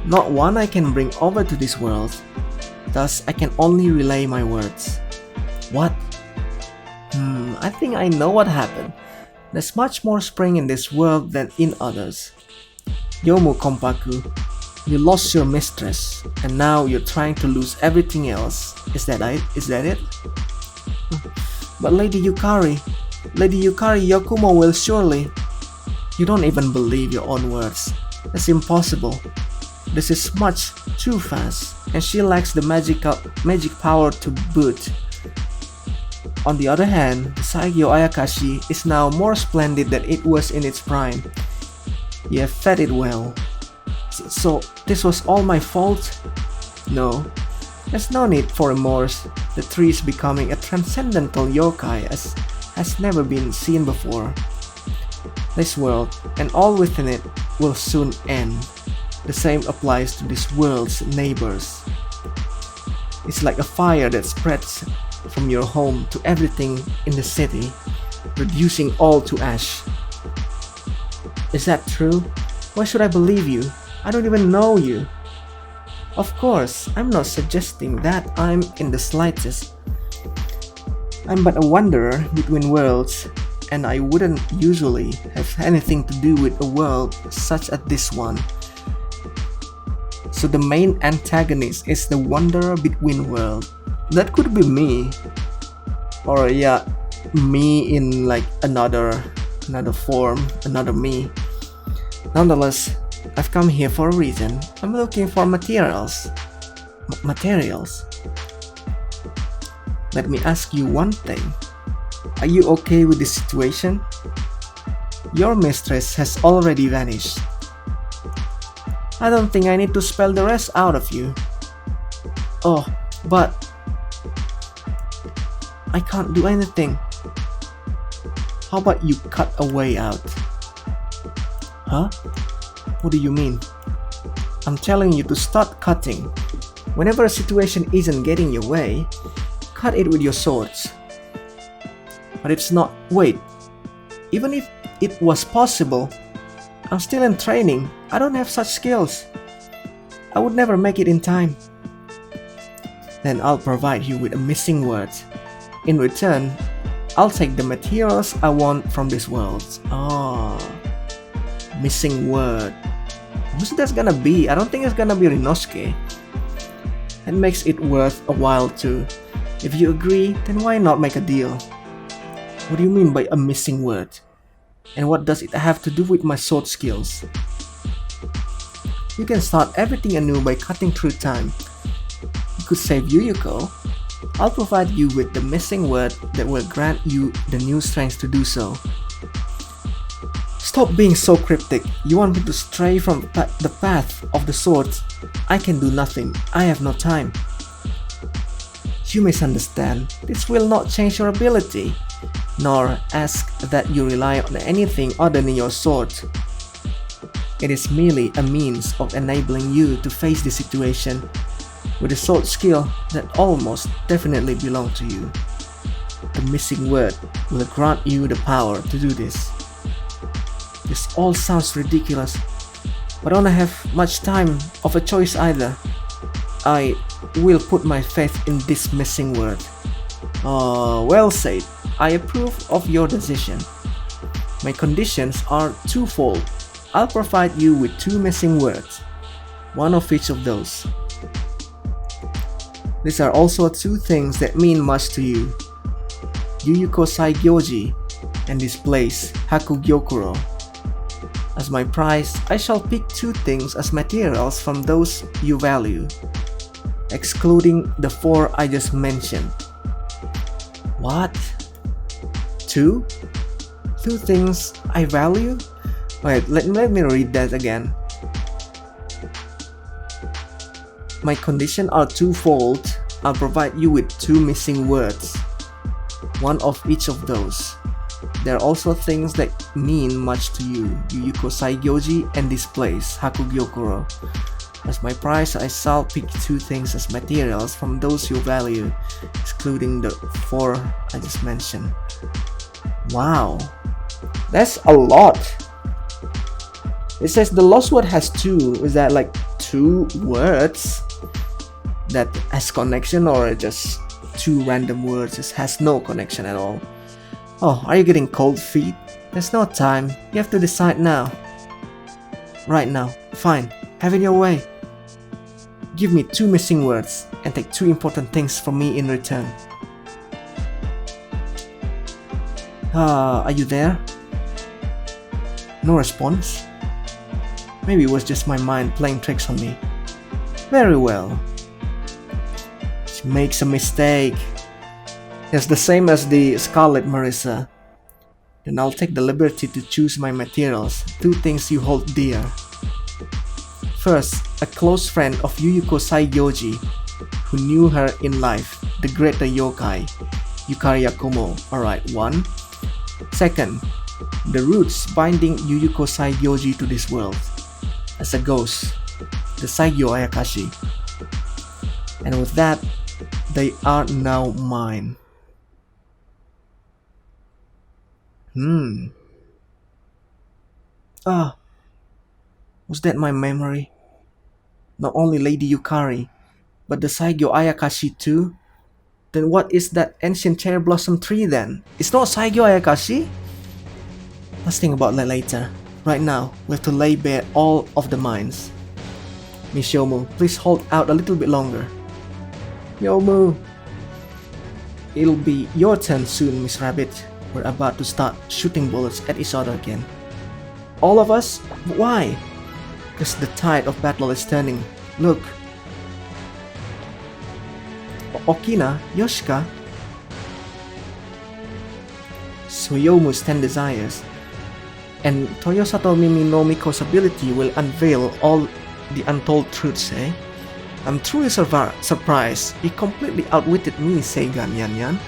Not one I can bring over to this world. Thus, I can only relay my words. What? I think I know what happened. There's much more spring in this world than in others. Yomu Kompaku, you lost your mistress, and now you're trying to lose everything else. Is that it? Is that it? But Lady Yukari Yakumo will surely... You don't even believe your own words. That's impossible. This is much too fast, and she lacks the magic power to boot. On the other hand, the Saigyo Ayakashi is now more splendid than it was in its prime. You have fed it well. So this was all my fault? No. There's no need for remorse. The tree is becoming a transcendental yokai as has never been seen before. This world, and all within it, will soon end. The same applies to this world's neighbors. It's like a fire that spreads from your home to everything in the city, reducing all to ash. Is that true? Why should I believe you? I don't even know you. Of course, I'm not suggesting that I'm in the slightest. I'm but a wanderer between worlds, and I wouldn't usually have anything to do with a world such as this one. So the main antagonist is the wanderer between worlds. That could be me. Or yeah, me in like another form, another me. Nonetheless, I've come here for a reason. I'm looking for materials. Materials? Let me ask you one thing. Are you okay with this situation? Your mistress has already vanished. I don't think I need to spell the rest out of you. Oh, but I can't do anything. How about you cut a way out? Huh? What do you mean? I'm telling you to start cutting. Whenever a situation isn't getting your way, cut it with your swords. But it's not. Wait. Even if it was possible, I'm still in training. I don't have such skills. I would never make it in time. Then I'll provide you with a missing word. In return, I'll take the materials I want from this world. Oh, missing word. Who's that gonna be? I don't think it's gonna be Rinosuke. That makes it worth a while too. If you agree, then why not make a deal? What do you mean by a missing word? And what does it have to do with my sword skills? You can start everything anew by cutting through time. You could save Yuyuko. I'll provide you with the missing word that will grant you the new strength to do so. Stop being so cryptic. You want me to stray from the path of the swords? I can do nothing. I have no time. You misunderstand. This will not change your ability, nor ask that you rely on anything other than your sword. It is merely a means of enabling you to face the situation with a sword skill that almost definitely belongs to you. The missing word will grant you the power to do this. This all sounds ridiculous, but I don't have much time of a choice either. I will put my faith in this missing word. Well said. I approve of your decision. My conditions are twofold. I'll provide you with 2 missing words, one of each of those. These are also 2 things that mean much to you. Yuyuko Saigyoji and this place, Hakugyokuro. As my prize, I shall pick 2 things as materials from those you value, excluding the 4 I just mentioned. What? 2? 2 things I value? Wait, let me read that again. My conditions are twofold. I'll provide you with 2 missing words, one of each of those. There are also things that mean much to you, Yuyuko Saigyoji and this place, Hakugyokuro. As my prize, I shall pick 2 things as materials from those you value, excluding the 4 I just mentioned. Wow, that's a lot. It says the lost word has 2. Is that like 2 words that has connection, or just 2 random words that has no connection at all? Oh, are you getting cold feet? There's no time. You have to decide now. Right now. Fine. Have it your way. Give me 2 missing words and take 2 important things from me in return. Are you there? No response? Maybe it was just my mind playing tricks on me. Very well. She makes a mistake. It's the same as the Scarlet Marissa. Then I'll take the liberty to choose my materials, 2 things you hold dear. First, a close friend of Yuyuko Saigyoji, who knew her in life, the greater yokai, Yukari Yakumo. Alright, 1. Second, the roots binding Yuyuko Saigyoji to this world. As a ghost, the Saigyo Ayakashi. And with that, they are now mine. Was that my memory? Not only Lady Yukari, but the Saigyo Ayakashi too? Then what is that ancient cherry blossom tree then? It's not Saigyo Ayakashi? Let's think about that later. Right now, we have to lay bare all of the mines. Miss Yomu, please hold out a little bit longer. Yomu! It'll be your turn soon, Miss Rabbit. We're about to start shooting bullets at each other again. All of us? But why? Because the tide of battle is turning. Look. Okina? Yoshika? Suyomu's 10 desires. And Toyosato no Miko's ability will unveil all the untold truths, eh? I'm truly surprised. He completely outwitted me, Seigan Yanyan.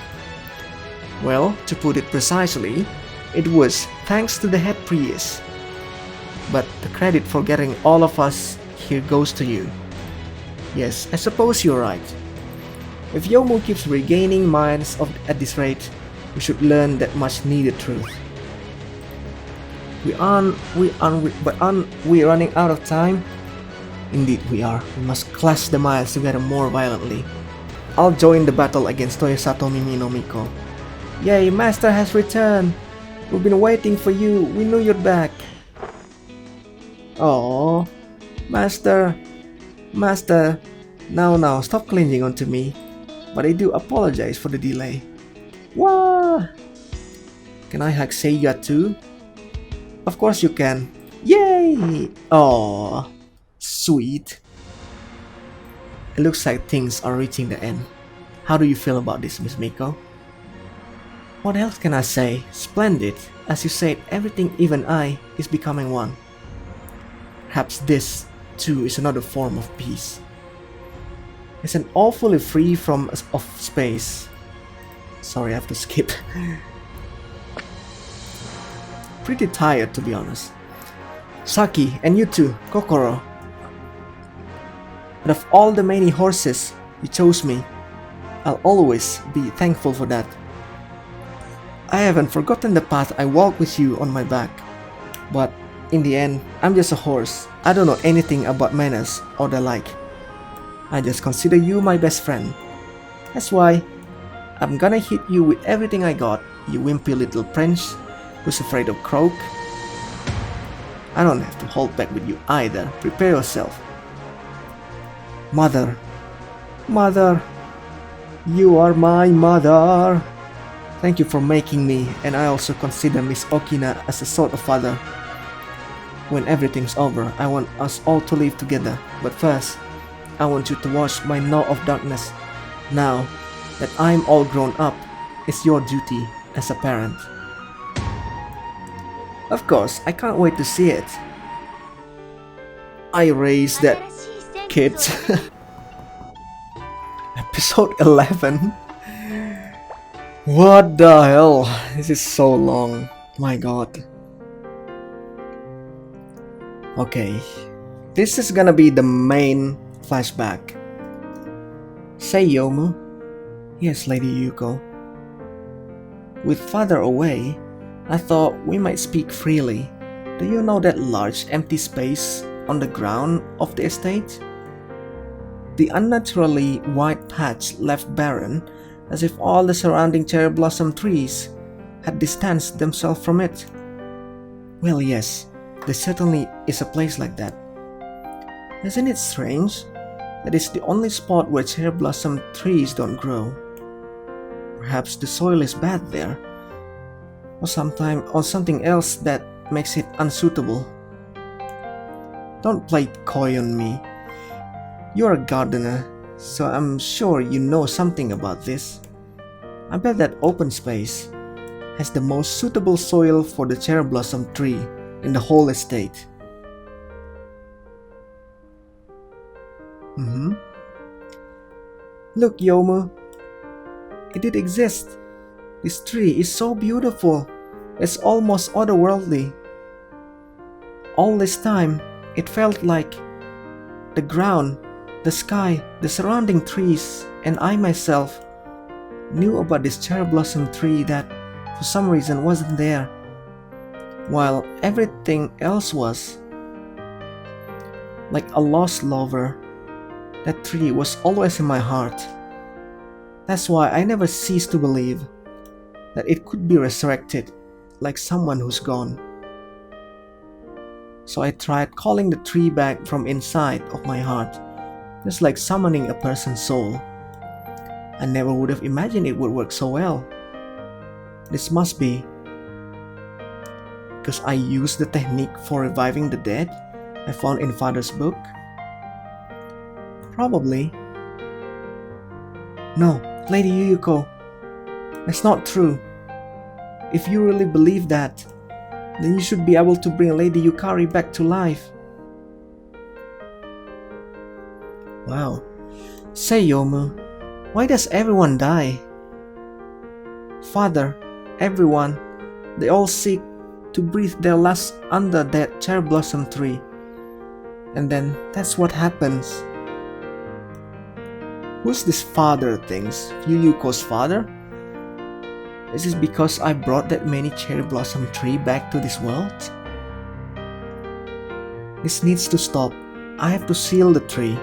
Well, to put it precisely, it was thanks to the head priest. But the credit for getting all of us here goes to you. Yes, I suppose you're right. If Yomu keeps regaining minds at this rate, we should learn that much needed truth. Aren't we running out of time? Indeed we are. We must clash the miles together more violently. I'll join the battle against Toyosato no Miko. Yay, Master has returned! We've been waiting for you. We knew you'd back. Oh, Master. Now, stop clinging onto me. But I do apologize for the delay. Wah! Can I hug Seiya too? Of course you can. Yay! Oh, sweet. It looks like things are reaching the end. How do you feel about this, Miss Miko? What else can I say? Splendid. As you said, everything, even I, is becoming one. Perhaps this, too, is another form of peace. It's an awfully free from of space. Sorry, I have to skip. Pretty tired, to be honest. Saki, and you too, Kokoro. Out of all the many horses, you chose me. I'll always be thankful for that. I haven't forgotten the path I walked with you on my back. But in the end, I'm just a horse. I don't know anything about manners or the like. I just consider you my best friend. That's why I'm gonna hit you with everything I got, you wimpy little prince who's afraid of Croak. I don't have to hold back with you either. Prepare yourself. Mother. You are my mother. Thank you for making me, and I also consider Miss Okina as a sort of father. When everything's over, I want us all to live together. But first, I want you to watch my Gnaw of Darkness. Now that I'm all grown up, it's your duty as a parent. Of course, I can't wait to see it. I raised that kid. Episode 11. What the hell? This is so long. My god. Okay. This is gonna be the main flashback. Say, Yomu. Yes, Lady Yuko. With father away, I thought we might speak freely. Do you know that large empty space on the ground of the estate? The unnaturally wide patch left barren, as if all the surrounding cherry blossom trees had distanced themselves from it. Well, yes, there certainly is a place like that. Isn't it strange? That is the only spot where cherry blossom trees don't grow. Perhaps the soil is bad there, or something else that makes it unsuitable. Don't play coy on me. You're a gardener, so I'm sure you know something about this. I bet that open space has the most suitable soil for the cherry blossom tree in the whole estate. Look, Yomu. It did exist. This tree is so beautiful. It's almost otherworldly. All this time, it felt like the ground, the sky, the surrounding trees, and I myself knew about this cherry blossom tree that for some reason wasn't there, while everything else was. Like a lost lover, that tree was always in my heart. That's why I never ceased to believe that it could be resurrected like someone who's gone. So I tried calling the tree back from inside of my heart, just like summoning a person's soul. I never would have imagined it would work so well. This must be because I used the technique for reviving the dead I found in Father's book? Probably. No, Lady Yuyuko, that's not true. If you really believe that, then you should be able to bring Lady Yukari back to life. Wow. Say, Yomu, why does everyone die? Father, everyone, they all seek to breathe their last under that cherry blossom tree. And then that's what happens. Who's this father things? Yuyuko's father? Is this because I brought that many cherry blossom tree back to this world? This needs to stop. I have to seal the tree.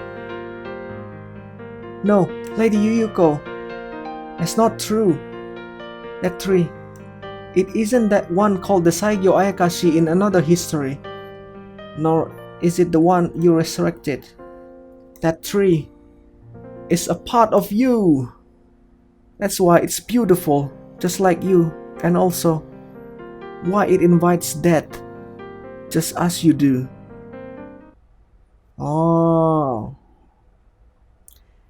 No, Lady Yuyuko, that's not true. That tree, it isn't that one called the Saigyo Ayakashi in another history, nor is it the one you resurrected. That tree is a part of you. That's why it's beautiful, just like you, and also why it invites death, just as you do. Oh,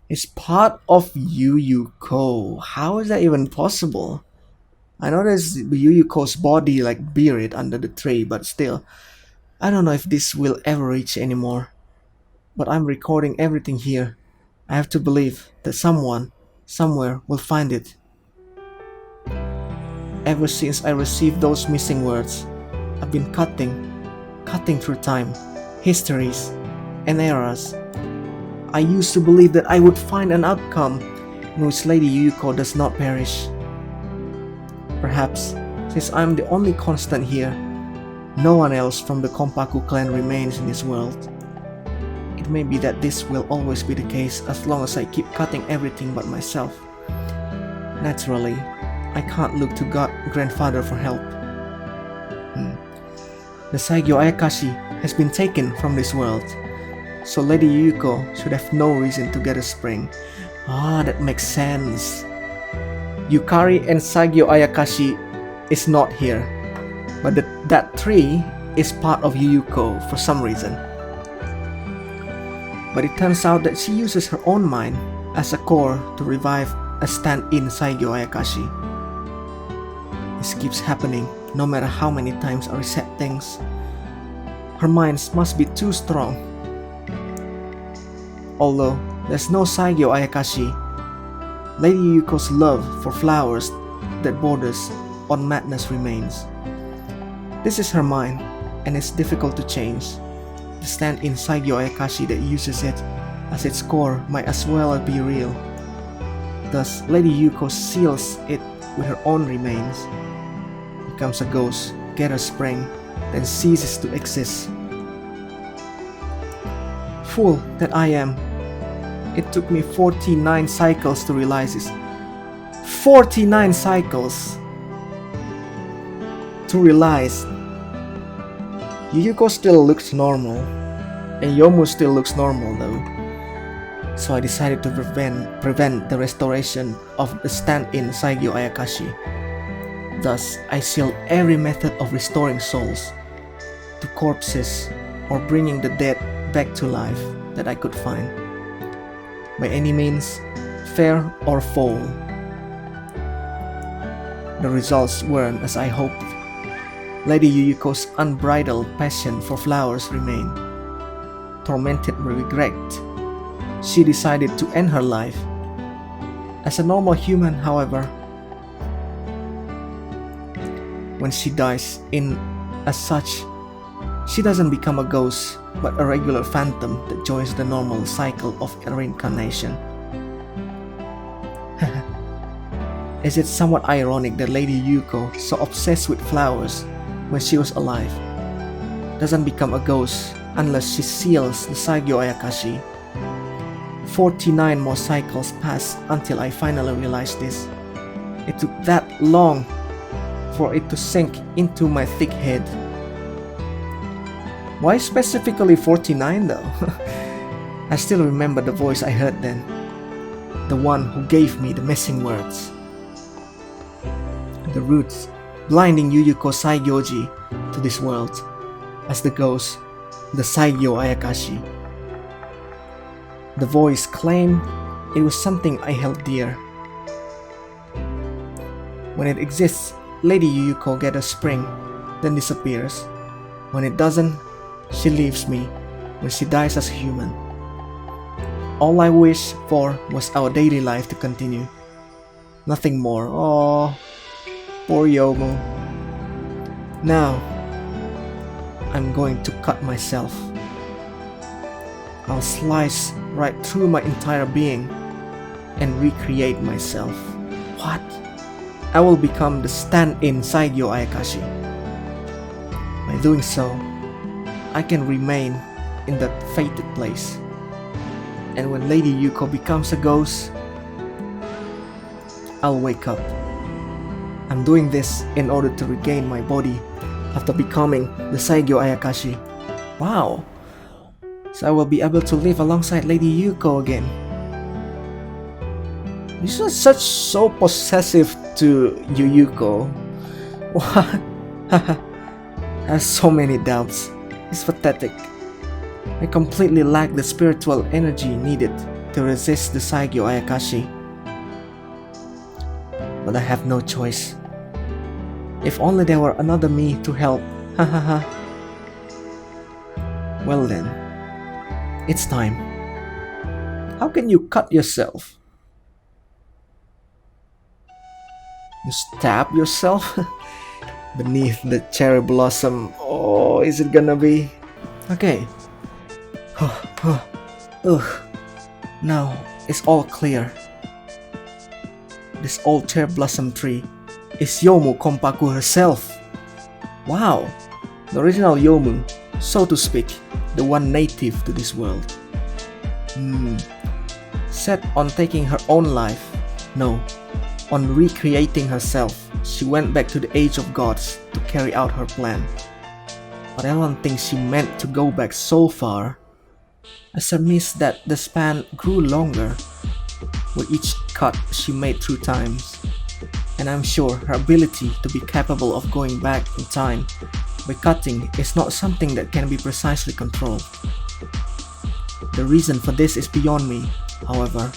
it's part of Yuyuko. How is that even possible? I know there's Yuyuko's body like buried under the tree, but still, I don't know if this will ever reach anymore. But I'm recording everything here. I have to believe that someone, somewhere, will find it. Ever since I received those missing words, I've been cutting through time, histories, and eras. I used to believe that I would find an outcome in which Lady Yuyuko does not perish. Perhaps, since I'm the only constant here, no one else from the Kompaku clan remains in this world. It may be that this will always be the case as long as I keep cutting everything but myself. Naturally, I can't look to Grandfather for help. The Saigyo Ayakashi has been taken from this world, so Lady Yuyuko should have no reason to get a spring. That makes sense. Yukari and Saigyo Ayakashi is not here, but that tree is part of Yuyuko for some reason. But it turns out that she uses her own mind as a core to revive a stand-in Saigyo Ayakashi. This keeps happening no matter how many times I reset things. Her minds must be too strong. Although there's no Saigyo Ayakashi, Lady Yuyuko's love for flowers that borders on madness remains. This is her mind, and it's difficult to change. The stand-in Saigyo Ayakashi that uses it as its core might as well be real. Thus, Lady Yuyuko seals it with her own remains, becomes a ghost, gathers spring, then ceases to exist. Fool that I am. It took me 49 cycles to realize this. 49 cycles to realize Yuyuko still looks normal, and Yomu still looks normal though. So I decided to prevent the restoration of the stand-in Saigyo Ayakashi. Thus, I sealed every method of restoring souls to corpses or bringing the dead back to life that I could find. By any means, fair or foul. The results weren't as I hoped. Lady Yuyuko's unbridled passion for flowers remained. Tormented by regret, she decided to end her life As a normal human, however, when she dies in as such, she doesn't become a ghost, but a regular phantom that joins the normal cycle of reincarnation. Is it somewhat ironic that Lady Yuko, so obsessed with flowers when she was alive, doesn't become a ghost unless she seals the Saigyo Ayakashi? 49 more cycles passed until I finally realized this. It took that long for it to sink into my thick head. Why specifically 49 though? I still remember the voice I heard then, the one who gave me the missing words. The roots blinding Yuyuko Saigyoji to this world as the ghost, the Saigyo Ayakashi. The voice claimed it was something I held dear. When it exists, Lady Yuyuko gets a spring, then disappears. When it doesn't, she leaves me when she dies as a human. All I wished for was our daily life to continue. Nothing more. Oh, poor Yomu. Now, I'm going to cut myself. I'll slice right through my entire being and recreate myself. What? I will become the stand-in Saigyo Ayakashi. By doing so, I can remain in that fated place. And when Lady Yuko becomes a ghost, I'll wake up. I'm doing this in order to regain my body after becoming the Saigyo Ayakashi. Wow! So I will be able to live alongside Lady Yuko again. You're so possessive to Yuyuko. What? I have so many doubts. It's pathetic. I completely lack the spiritual energy needed to resist the Saigyo Ayakashi. But I have no choice. If only there were another me to help. Well then, it's time. How can you cut yourself? You stab yourself? Beneath the cherry blossom. Oh, is it gonna be? Okay. Now it's all clear. This old cherry blossom tree is Yomu Kompaku herself. Wow, the original Yomu, so to speak, the one native to this world. Set on taking her own life, no, on recreating herself, she went back to the age of gods to carry out her plan. But I don't think she meant to go back so far. I surmised that the span grew longer with each cut she made through times, and I'm sure her ability to be capable of going back in time by cutting is not something that can be precisely controlled. The reason for this is beyond me, however.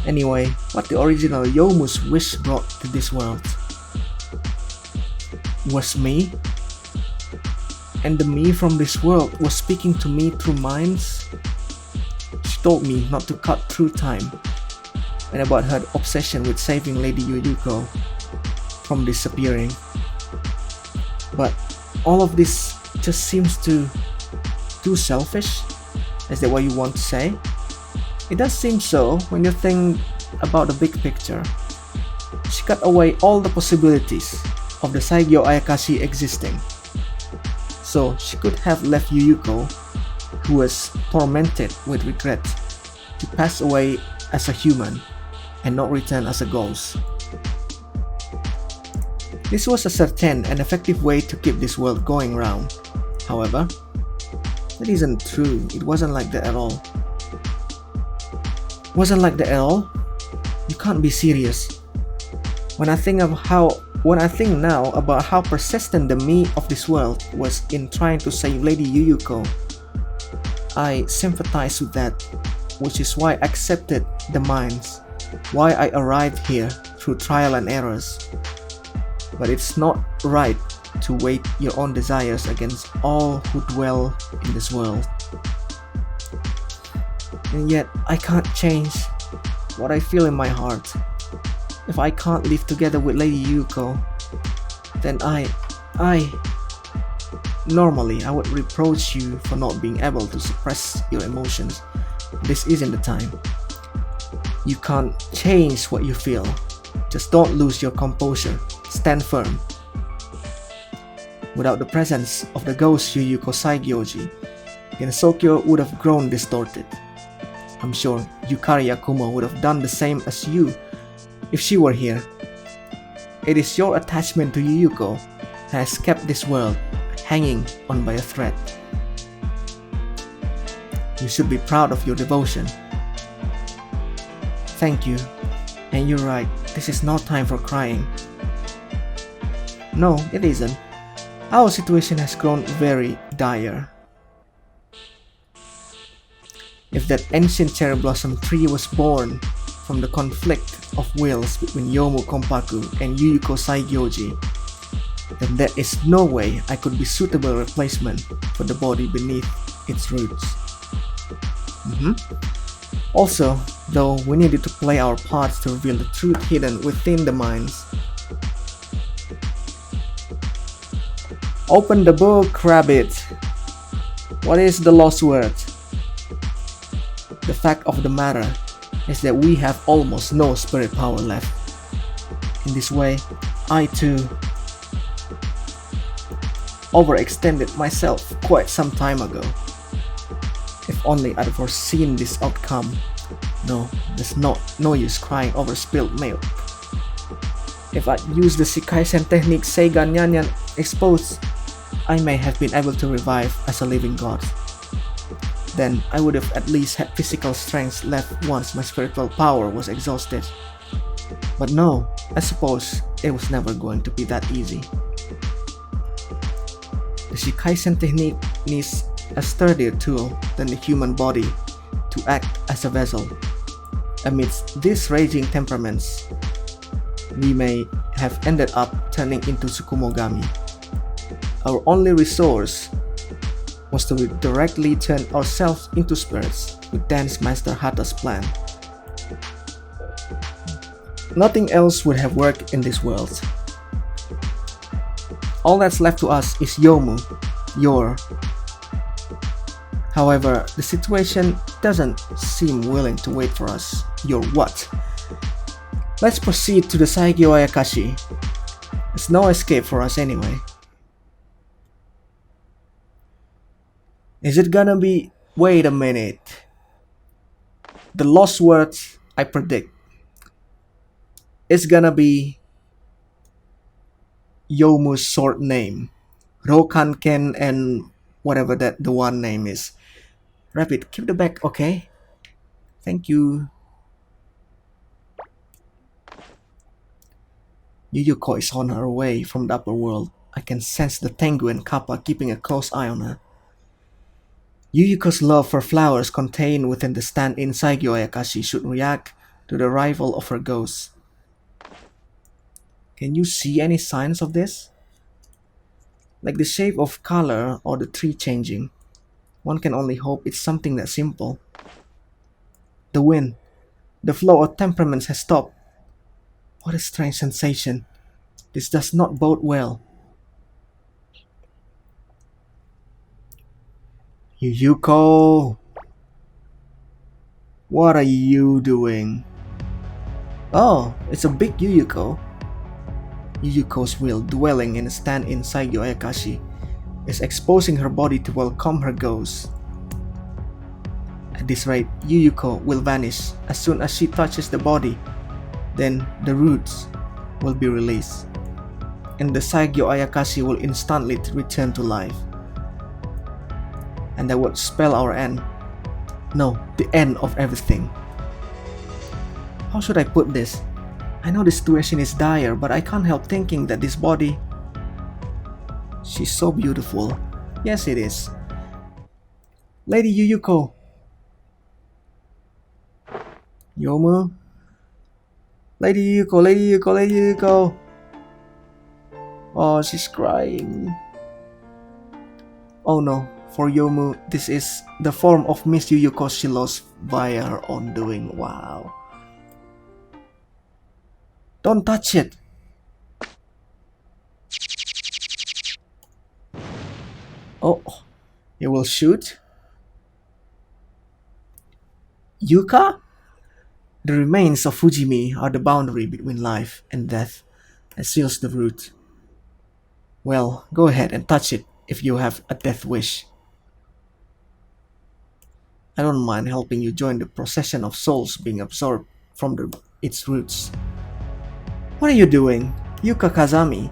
Anyway, what the original Yomu's wish brought to this world was me, and the me from this world was speaking to me through minds. She told me not to cut through time, and about her obsession with saving Lady Yuyuko from disappearing. But all of this just seems too selfish. Is that what you want to say? It does seem so when you think about the big picture. She cut away all the possibilities of the Saigyo Ayakashi existing. So she could have left Yuyuko, who was tormented with regret, to pass away as a human and not return as a ghost. This was a certain and effective way to keep this world going round. However, that isn't true. It wasn't like that at all. Wasn't like that at all? You can't be serious. When I think now about how persistent the me of this world was in trying to save Lady Yuyuko, I sympathize with that, which is why I accepted the mines, why I arrived here through trial and errors. But it's not right to weigh your own desires against all who dwell in this world. And yet, I can't change is what I feel in my heart. If I can't live together with Lady Yuko, then normally I would reproach you for not being able to suppress your emotions. This isn't the time. You can't change what you feel. Just don't lose your composure. Stand firm. Without the presence of the ghost Yuyuko Saigyoji, Gensokyo would have grown distorted. I'm sure Yukari Akumo would have done the same as you if she were here. It is your attachment to Yuyuko that has kept this world hanging on by a thread. You should be proud of your devotion. Thank you. And you're right, this is no time for crying. No, it isn't. Our situation has grown very dire. If that ancient cherry blossom tree was born from the conflict of wills between Yomu Kompaku and Yuyuko Saigyoji, then there is no way I could be suitable replacement for the body beneath its roots. Also, though we needed to play our parts to reveal the truth hidden within the minds. Open the book, rabbit. What is the lost word? The fact of the matter is that we have almost no spirit power left. In this way, I too overextended myself quite some time ago. If only I'd foreseen this outcome. No, there's no use crying over spilled milk. If I'd used the Shikaisen technique Seigan Nyanyan exposed, I may have been able to revive as a living god. Then I would have at least had physical strength left once my spiritual power was exhausted. But no, I suppose it was never going to be that easy. The Shikaisen technique needs a sturdier tool than the human body to act as a vessel. Amidst these raging temperaments, we may have ended up turning into Tsukumogami. Our only resource was to directly turn ourselves into spirits with Dance Master Hata's plan. Nothing else would have worked in this world. All that's left to us is Yomu, Yor. However, the situation doesn't seem willing to wait for us. Your what? Let's proceed to the Saigyo Ayakashi. There's no escape for us anyway. Is it gonna be... Wait a minute. The lost words I predict. It's gonna be Yomu's short name. Rokanken and whatever that the one name is. Rabbit, keep the bag, okay? Thank you. Yuyuko is on her way from the upper world. I can sense the Tengu and Kappa keeping a close eye on her. Yuyuko's love for flowers contained within the stand-in Saigyo Ayakashi should react to the arrival of her ghost. Can you see any signs of this? Like the shape of color or the tree changing. One can only hope it's something that simple. The wind, the flow of temperaments has stopped. What a strange sensation. This does not bode well. Yuyuko! What are you doing? Oh, it's a big Yuyuko. Yuyuko's will dwelling in a stand-in Saigyo Ayakashi is exposing her body to welcome her ghost. At this rate, Yuyuko will vanish as soon as she touches the body. Then the roots will be released, and the Saigyo Ayakashi will instantly return to life. And that would spell our end. No, the end of everything. How should I put this? I know the situation is dire, but I can't help thinking that this body... She's so beautiful. Yes, it is. Lady Yuyuko. Yomu. Lady Yuyuko, Lady Yuyuko, Lady Yuyuko. Oh, she's crying. Oh no, for Yomu, this is the form of Miss Yuyuko she lost via her own doing. Wow. Don't touch it! Oh, you will shoot? Yuka? The remains of Fujimi are the boundary between life and death that seals the route. Well, go ahead and touch it if you have a death wish. I don't mind helping you join the procession of souls being absorbed from its roots. What are you doing? Yuka Kazami.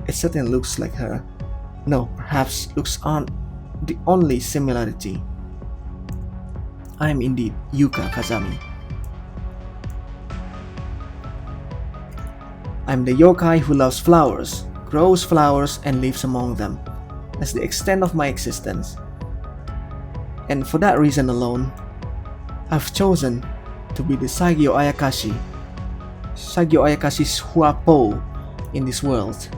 It certainly looks like her. No, perhaps looks aren't the only similarity. I am indeed Yuka Kazami. I'm the yokai who loves flowers, grows flowers, and lives among them. That's the extent of my existence. And for that reason alone, I've chosen to be the Saigyo Ayakashi. Saigyo Ayakashi's Huapo in this world.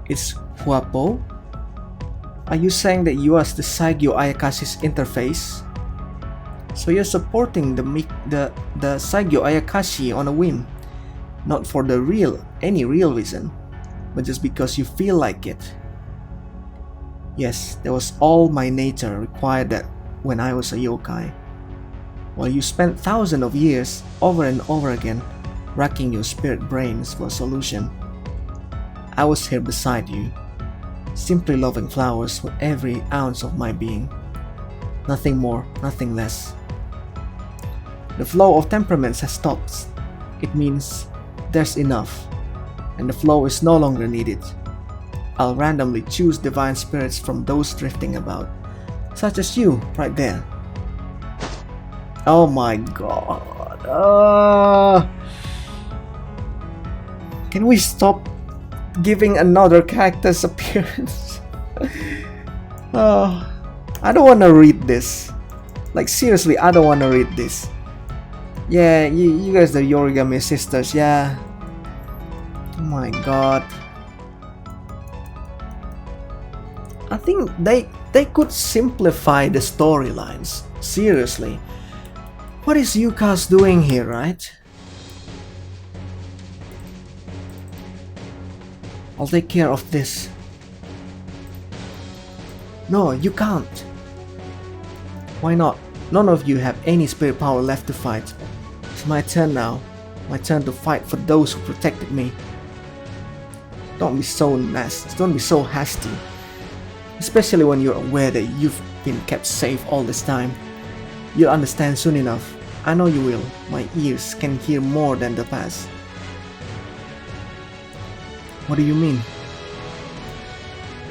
It's Huapo? Are you saying that you are the Saigyo Ayakashi's interface? So you're supporting the Saigyo Ayakashi on a whim, not for any real reason, but just because you feel like it. Yes, that was all my nature required that when I was a yokai. While you spent thousands of years over and over again racking your spirit brains for a solution, I was here beside you, simply loving flowers with every ounce of my being. Nothing more, nothing less. The flow of temperaments has stopped. It means there's enough, and the flow is no longer needed. I'll randomly choose divine spirits from those drifting about, such as you right there. Oh my god. Can we stop giving another character's appearance? I don't want to read this. Like seriously, I don't want to read this. Yeah, you guys the Yorigami sisters, yeah. Oh my god. I think they could simplify the storylines. Seriously. What is Yuka's doing here, right? I'll take care of this. No, you can't. Why not? None of you have any spirit power left to fight. It's my turn now. My turn to fight for those who protected me. Don't be so nasty. Don't be so hasty. Especially when you're aware that you've been kept safe all this time. You'll understand soon enough. I know you will. My ears can hear more than the past. What do you mean?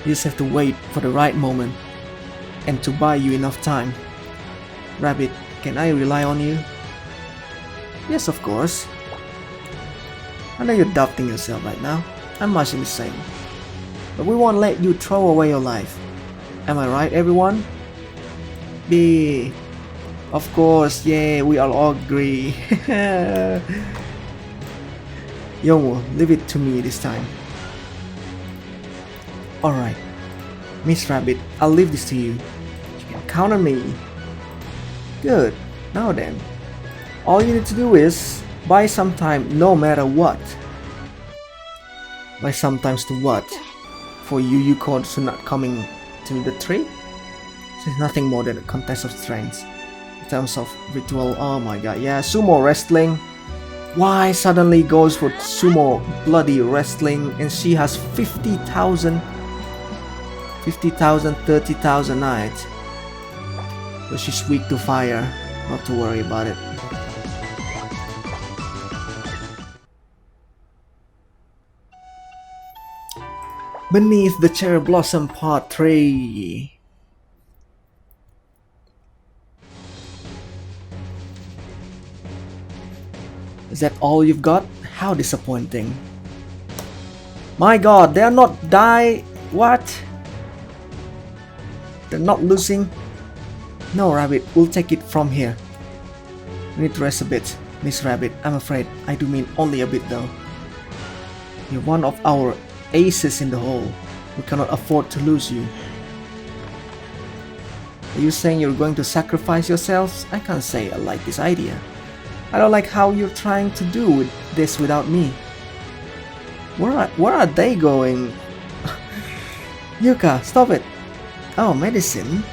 You just have to wait for the right moment and to buy you enough time. Rabbit, can I rely on you? Yes, of course. I know you're doubting yourself right now. I'm much in the same. But we won't let you throw away your life. Am I right, everyone? B. Of course, yeah, we all agree. Yomu, leave it to me this time. Alright. Miss Rabbit, I'll leave this to you. You can count on me. Good. Now then. All you need to do is buy some time no matter what. Buy sometimes to what? For you unicorns to not coming to the tree? This is nothing more than a contest of strengths. In terms of ritual, oh my god, yeah, sumo wrestling. Why suddenly goes for sumo bloody wrestling and she has 50,000, 30,000 knights. But she's weak to fire, not to worry about it. Beneath the Cherry Blossom Part 3. Is that all you've got? How disappointing. My god, they're not die. What? They're not losing? No, Rabbit, we'll take it from here. We need to rest a bit. Miss Rabbit, I'm afraid I do mean only a bit though. You're one of our aces in the hole. We cannot afford to lose you. Are you saying you're going to sacrifice yourselves? I can't say I like this idea. I don't like how you're trying to do this without me. Where are they going? Yuka, stop it. Oh, medicine?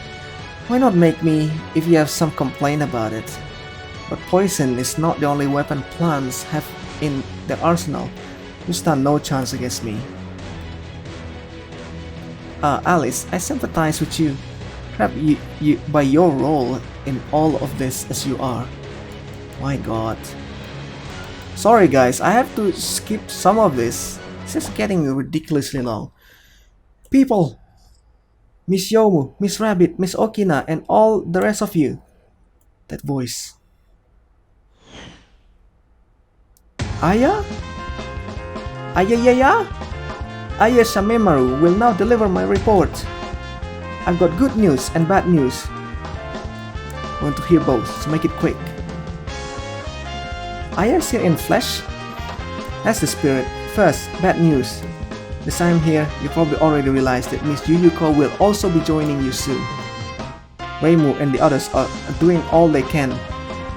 Why not make me if you have some complaint about it? But poison is not the only weapon plants have in their arsenal. You stand no chance against me. Alice, I sympathize with you. Perhaps you by your role in all of this as you are. My god. Sorry guys, I have to skip some of this. This is getting ridiculously long. People! Miss Yomu, Miss Rabbit, Miss Okina, and all the rest of you. That voice. Aya? Ayayaya? Aya Shamemaru will now deliver my report. I've got good news and bad news. I want to hear both, so make it quick. Aya is here in flesh? That's the spirit. First, bad news. As I'm here, you probably already realized that Miss Yuyuko will also be joining you soon. Reimu and the others are doing all they can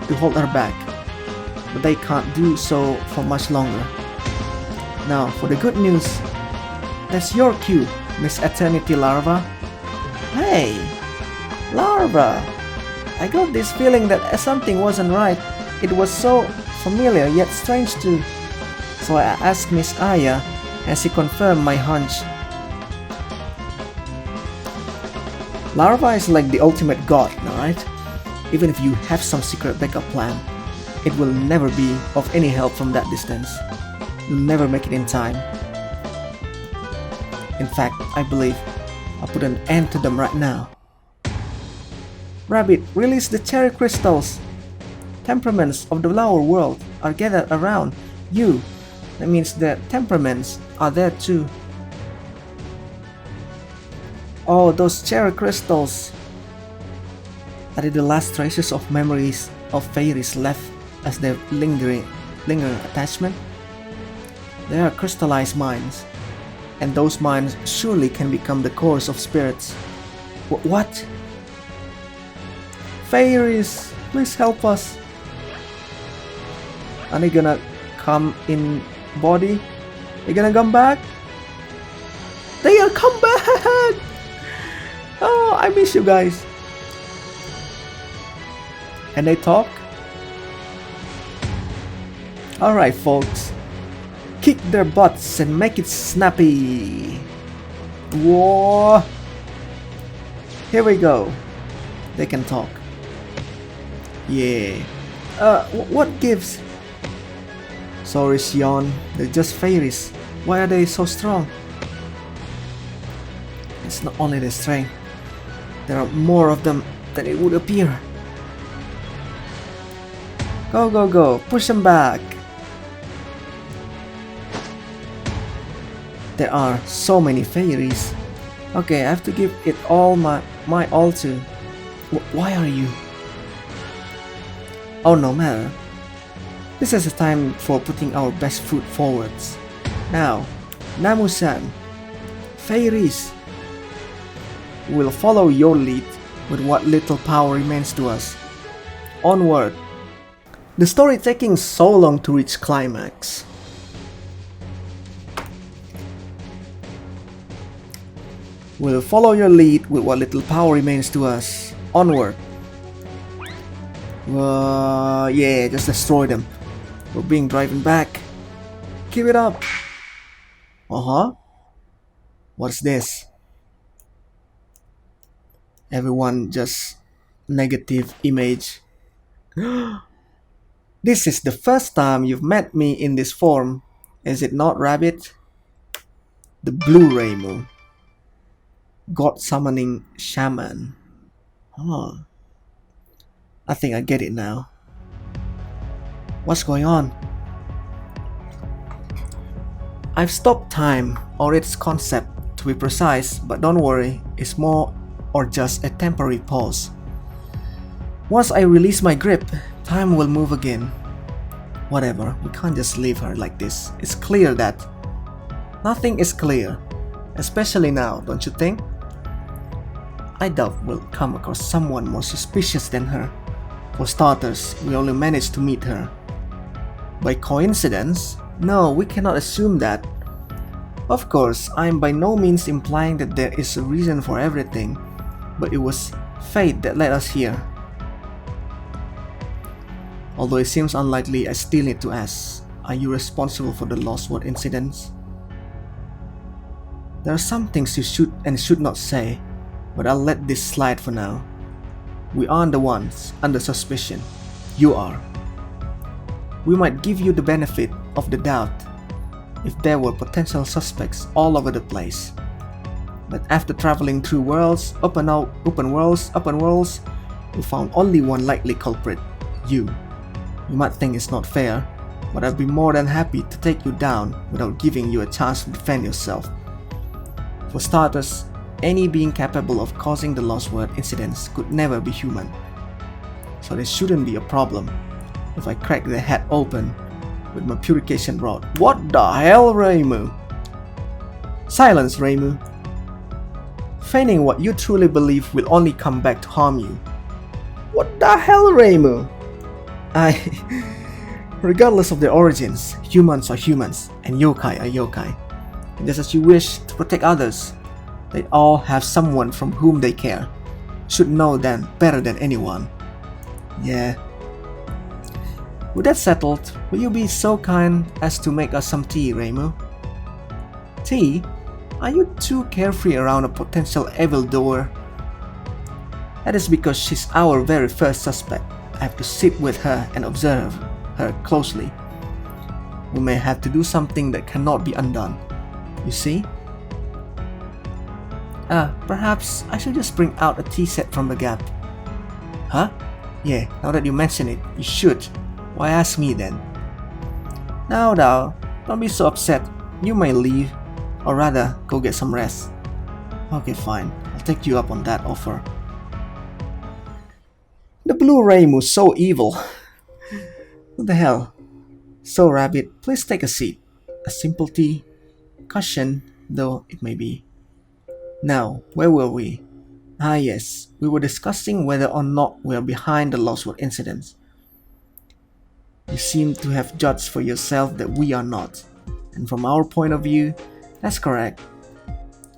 to hold her back, but they can't do so for much longer. Now, for the good news, that's your cue, Miss Eternity Larva. Hey, Larva! I got this feeling that something wasn't right. It was so familiar yet strange too. So I asked Miss Aya, and she confirmed my hunch. Larva is like the ultimate god, alright? Even if you have some secret backup plan, it will never be of any help from that distance. You'll never make it in time. In fact, I believe I'll put an end to them right now. Rabbit, release the cherry crystals! Temperaments of the lower world are gathered around you. That means the temperaments are there too. Oh, those cherry crystals! Are they the last traces of memories of fairies left as their lingering attachment? They are crystallized minds, and those minds surely can become the cores of spirits. What? Fairies, please help us! Are they gonna come in body? They gonna come back? They are come back! Oh, I miss you guys. Can they talk? Alright folks, kick their butts and make it snappy. Whoa! Here we go. They can talk. Yeah. What gives? Sorry Sion, they're just fairies. Why are they so strong? It's not only the strength. There are more of them than it would appear. Go, go, go. Push them back. There are so many fairies. Okay, I have to give it all my all to. Why are you? Oh, no matter. This is a time for putting our best foot forwards. Now, Namu-san, fairies, will follow your lead with what little power remains to us. Onward. The story taking so long to reach climax. We'll follow your lead with what little power remains to us. Onward. Yeah, just destroy them. We're being driven back. Keep it up. What's this? Everyone just negative image. This is the first time you've met me in this form, is it not, Rabbit? The Blue Reimu. God summoning shaman. I think I get it now. What's going on? I've stopped time, or its concept to be precise, but don't worry, it's more or just a temporary pause. Once I release my grip, time will move again. Whatever, we can't just leave her like this. It's clear that nothing is clear, especially now, don't you think? I doubt we'll come across someone more suspicious than her. For starters, we only managed to meet her. By coincidence? No, we cannot assume that. Of course, I am by no means implying that there is a reason for everything, but it was fate that led us here. Although it seems unlikely, I still need to ask, are you responsible for the LostWord incidents? There are some things you should and should not say, but I'll let this slide for now. We aren't the ones under suspicion. You are. We might give you the benefit of the doubt if there were potential suspects all over the place. But after traveling through worlds, open worlds, we found only one likely culprit, you. You might think it's not fair, but I'd be more than happy to take you down without giving you a chance to defend yourself. For starters, any being capable of causing the LostWord incidents could never be human. So there shouldn't be a problem if I crack their head open with my purification rod. What the hell, Reimu? Silence, Reimu. Feigning what you truly believe will only come back to harm you. What the hell, Reimu? Regardless of their origins, humans are humans and yokai are yokai. And just as you wish to protect others, they all have someone from whom they care. Should know them better than anyone. Yeah. With that settled, will you be so kind as to make us some tea, Reimu? Tea? Are you too carefree around a potential evildoer? That is because she's our very first suspect. I have to sit with her and observe her closely. We may have to do something that cannot be undone. You see? Perhaps I should just bring out a tea set from the gap. Huh? Yeah, now that you mention it, you should. Why ask me then? Now, don't be so upset. You may leave, or rather, go get some rest. Okay, fine. I'll take you up on that offer. The blue Reimu's so evil. What the hell? So, Rabbit, please take a seat. A simple tea. Caution, though it may be. Now, where were we? Ah yes, we were discussing whether or not we are behind the LostWord incidents. You seem to have judged for yourself that we are not. And from our point of view, that's correct.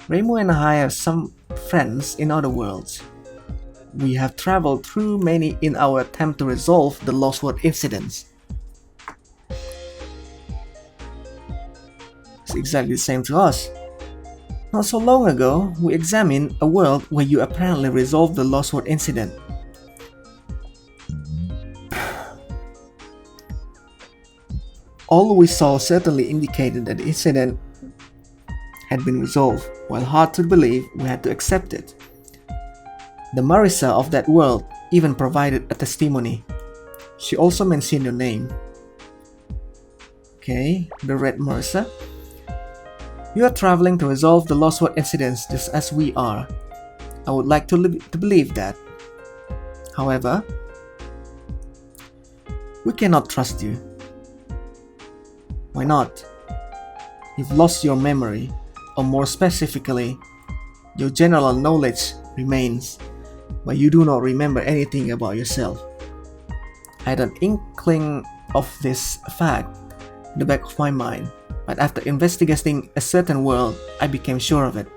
Reimu and I have some friends in other worlds. We have traveled through many in our attempt to resolve the LostWord incidents. It's exactly the same to us. Not so long ago, we examined a world where you apparently resolved the LostWord incident. All we saw certainly indicated that the incident had been resolved, while hard to believe, we had to accept it. The Marisa of that world even provided a testimony. She also mentioned your name. Okay, the Red Marisa. You are traveling to resolve the LostWord incidents just as we are. I would like to believe that. However, we cannot trust you. Why not? You've lost your memory, or more specifically, your general knowledge remains, but you do not remember anything about yourself. I had an inkling of this fact in the back of my mind, but after investigating a certain world, I became sure of it.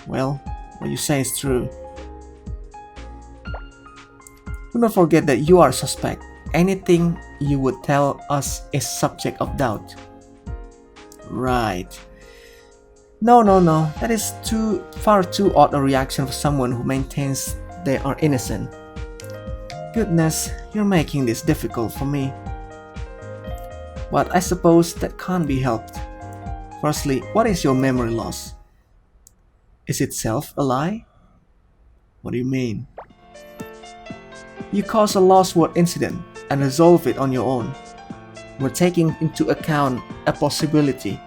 Well, what you say is true. Do not forget that you are a suspect. Anything you would tell us is subject of doubt. Right. No. That is far too odd a reaction for someone who maintains they are innocent. Goodness, you're making this difficult for me. But I suppose that can't be helped. Firstly, what is your memory loss? Is itself a lie? What do you mean? You caused a LostWord incident and resolve it on your own. We're taking into account a possibility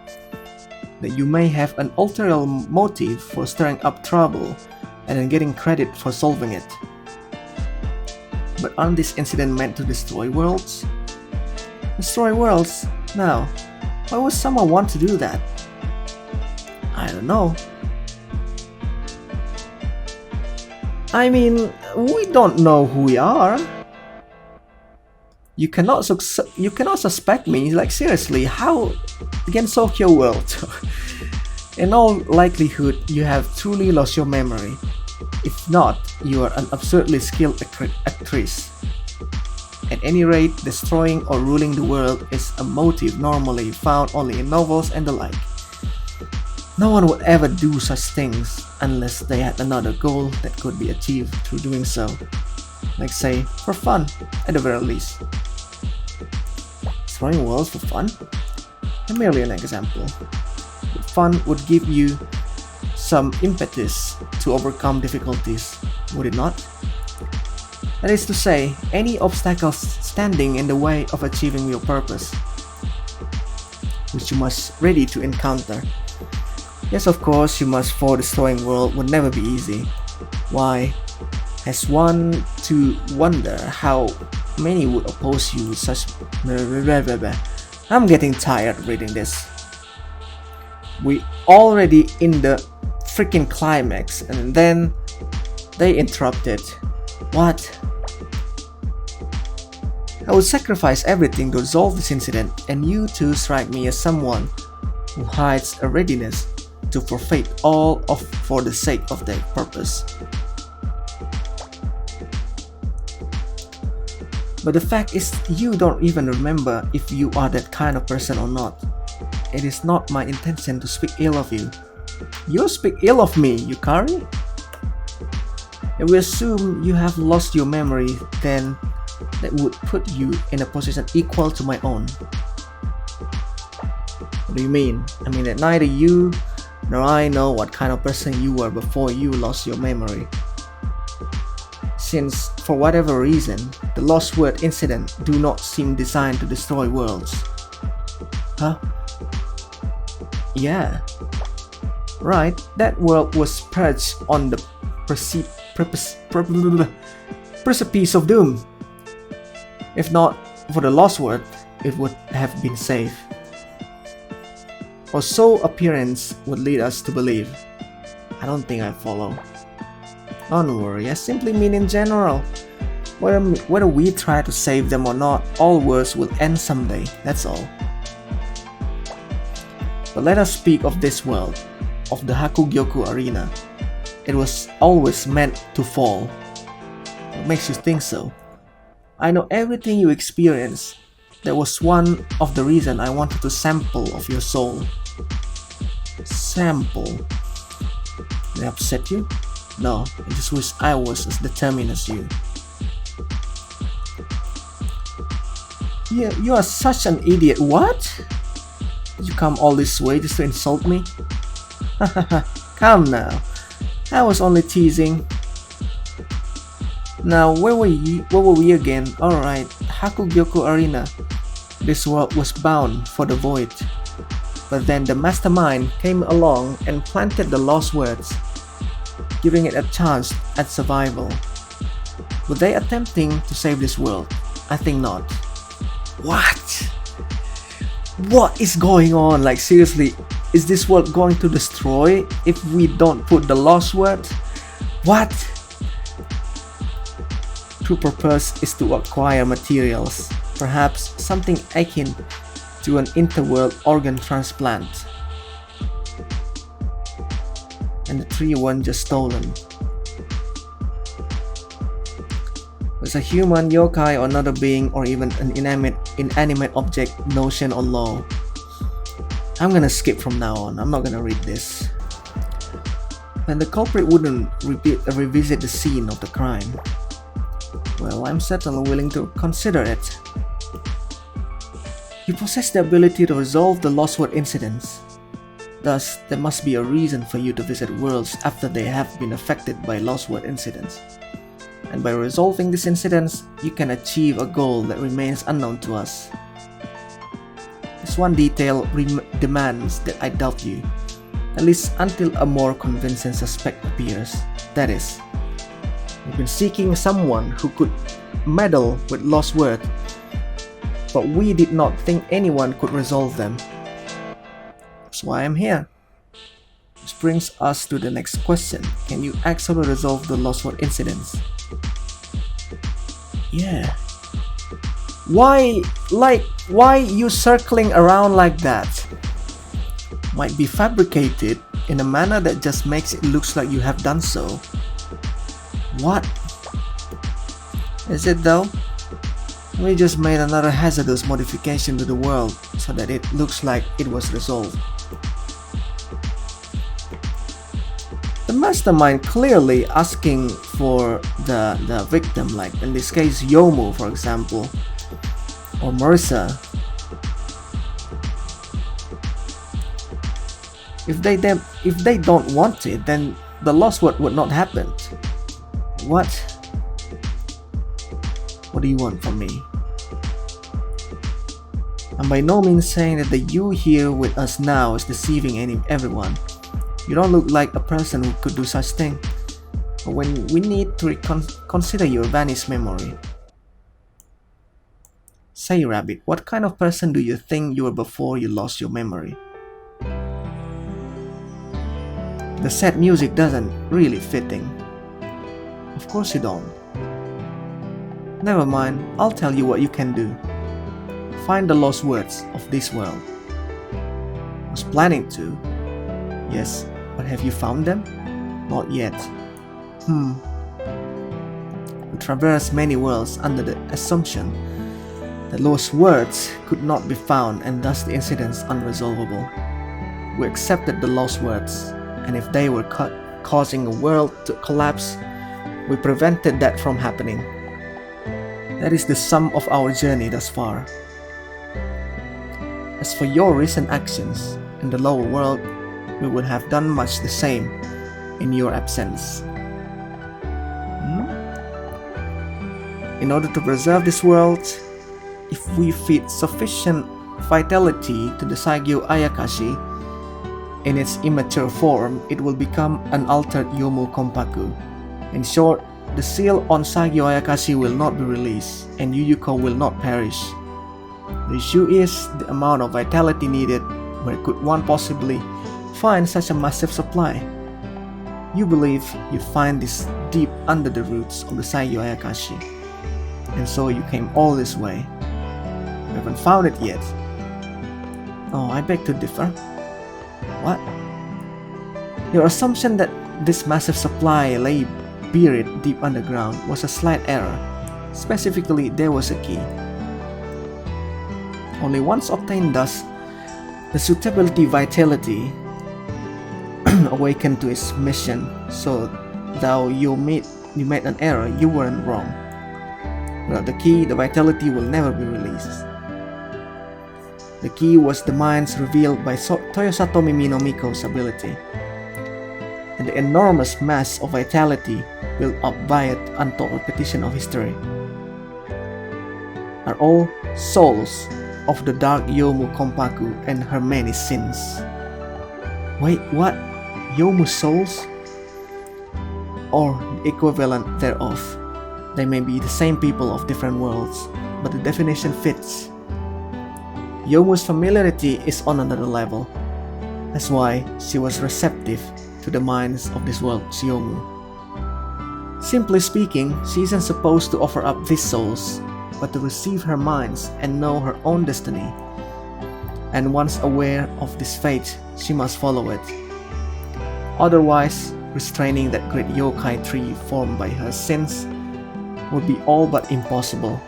that you may have an ulterior motive for stirring up trouble and then getting credit for solving it. But aren't this incident meant to destroy worlds? Destroy worlds? Now, why would someone want to do that? I don't know. I mean, we don't know who we are. You cannot suspect me. Like seriously, how again Tokyo world? In all likelihood, you have truly lost your memory. If not, you are an absurdly skilled actress. At any rate, destroying or ruling the world is a motive normally found only in novels and the like. No one would ever do such things unless they had another goal that could be achieved through doing so. Like say, for fun, at the very least. Destroying worlds for fun? Merely an example. But fun would give you some impetus to overcome difficulties, would it not? That is to say, any obstacles standing in the way of achieving your purpose, which you must ready to encounter. Yes, of course, you must, for destroying world would never be easy. Why? Has one to wonder how many would oppose you with such. I'm getting tired reading this. We already in the freaking climax, and then they interrupted. What? I would sacrifice everything to resolve this incident, and you two strike me as someone who hides a readiness to forfeit all of for the sake of their purpose. But the fact is, you don't even remember if you are that kind of person or not. It is not my intention to speak ill of you. You speak ill of me, Yukari? If we assume you have lost your memory, then that would put you in a position equal to my own. What do you mean? I mean that neither you nor I know what kind of person you were before you lost your memory. Since, for whatever reason, the LostWord incident do not seem designed to destroy worlds. Huh? Yeah. Right, that world was perched on the precipice of doom. If not for the LostWord, it would have been safe. Or so appearance would lead us to believe. I don't think I follow. Don't worry, I simply mean in general. Whether we try to save them or not, all worlds will end someday, that's all. But let us speak of this world, of the Hakugyoku Arena. It was always meant to fall. What makes you think so? I know everything you experienced. That was one of the reasons I wanted to sample of your soul. Sample? They upset you? No, I just wish I was as determined as you. You are such an idiot. What? Did you come all this way just to insult me? Come now. I was only teasing. Now, where were we again? Alright, Hakugyoku Arena. This world was bound for the void. But then the mastermind came along and planted the lost words, giving it a chance at survival. Were they attempting to save this world? I think not. What? What is going on? Like seriously, is this world going to destroy if we don't put the lost word? What? True purpose is to acquire materials, perhaps something akin to an interworld organ transplant. And the tree weren't just stolen. Was a human, yokai, or another being, or even an inanimate object, notion, or law. I'm gonna skip from now on. I'm not gonna read this. Then the culprit wouldn't revisit the scene of the crime. Well, I'm certainly willing to consider it. You possess the ability to resolve the LostWord incidents. Thus, there must be a reason for you to visit worlds after they have been affected by LostWord incidents. And by resolving these incidents, you can achieve a goal that remains unknown to us. This one detail demands that I doubt you, at least until a more convincing suspect appears. That is, you've been seeking someone who could meddle with LostWord, but we did not think anyone could resolve them. That's why I'm here. This brings us to the next question. Can you actually resolve the LostWord incidents? Yeah. Why you circling around like that? Might be fabricated in a manner that just makes it looks like you have done so. What? Is it though? We just made another hazardous modification to the world so that it looks like it was resolved. The mastermind clearly asking for the victim, like in this case Yomu for example, or Marissa. If they don't want it, then the lost word would not happen. What? What do you want from me? I'm by no means saying that the you here with us now is deceiving everyone. You don't look like a person who could do such thing. But when we need to consider your vanished memory. Say, Rabbit, what kind of person do you think you were before you lost your memory? The sad music doesn't really fitting. Of course you don't. Never mind, I'll tell you what you can do. Find the lost words of this world. Was planning to. Yes, but have you found them? Not yet. We traversed many worlds under the assumption that lost words could not be found and thus the incidents unresolvable. We accepted the lost words, and if they were causing a world to collapse, we prevented that from happening. That is the sum of our journey thus far. As for your recent actions in the lower world, we would have done much the same in your absence. In order to preserve this world, if we feed sufficient vitality to the Saigyo Ayakashi, in its immature form, it will become an altered Yomu Kompaku. In short, the seal on Saigyo Ayakashi will not be released, and Yuyuko will not perish. The issue is the amount of vitality needed. Where could one possibly find such a massive supply? You believe you find this deep under the roots of the Saigyo Ayakashi, and so you came all this way. You haven't found it yet. Oh, I beg to differ. What? Your assumption that this massive supply lay buried deep underground was a slight error. Specifically, there was a key. Only once obtained thus, the suitability vitality awakened to its mission, so though you made an error, you weren't wrong. Without the key, the vitality will never be released. The key was the mines revealed by Toyosatomi Minomiko's ability, and the enormous mass of vitality built up by it untold repetition of history are all souls of the dark Yomu Kompaku and her many sins. Wait, what? Yomu souls? Or the equivalent thereof. They may be the same people of different worlds, but the definition fits. Yomu's familiarity is on another level. That's why she was receptive to the minds of this world's Yomu. Simply speaking, she isn't supposed to offer up these souls, but to receive her minds and know her own destiny. And once aware of this fate, she must follow it. Otherwise, restraining that great yokai tree formed by her sins would be all but impossible.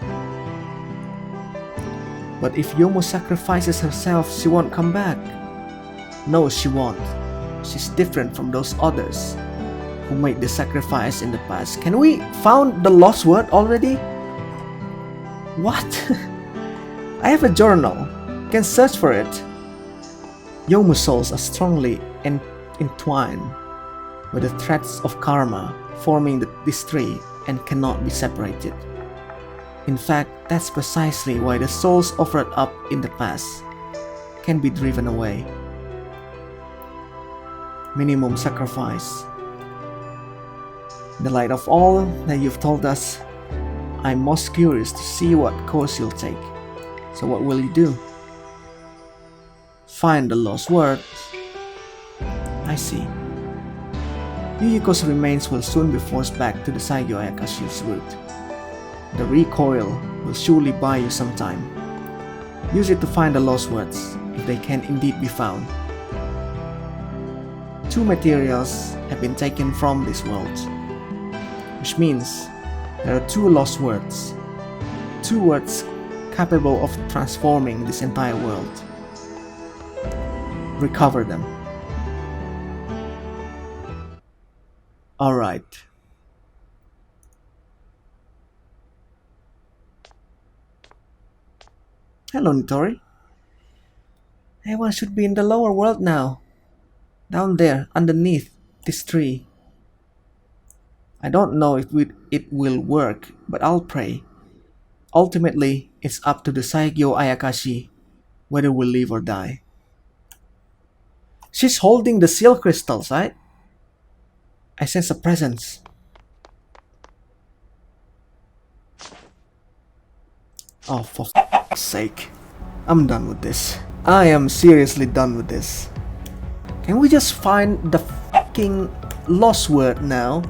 But if Yomu sacrifices herself, she won't come back. No, she won't. She's different from those others who made the sacrifice in the past. Can we found the lost word already? What? I have a journal. You can search for it. Yomu souls are strongly entwined with the threads of karma forming this tree and cannot be separated. In fact, that's precisely why the souls offered up in the past can be driven away. Minimum sacrifice. In the light of all that you've told us, I'm most curious to see what course you'll take. So what will you do? Find the lost word. I see. Yuyuko's remains will soon be forced back to the Saigyo Ayakashi's root. The recoil will surely buy you some time. Use it to find the lost words, if they can indeed be found. 2 materials have been taken from this world, which means there are 2 lost words. 2 words capable of transforming this entire world. Recover them. Alright. Hello, Nitori. Everyone should be in the lower world now. Down there, underneath this tree. I don't know if it will work, but I'll pray. Ultimately, it's up to the Saigyo Ayakashi whether we'll live or die. She's holding the seal crystals, right? I sense a presence. Oh, for f***'s sake. I'm done with this. I am seriously done with this. Can we just find the fucking lost word now?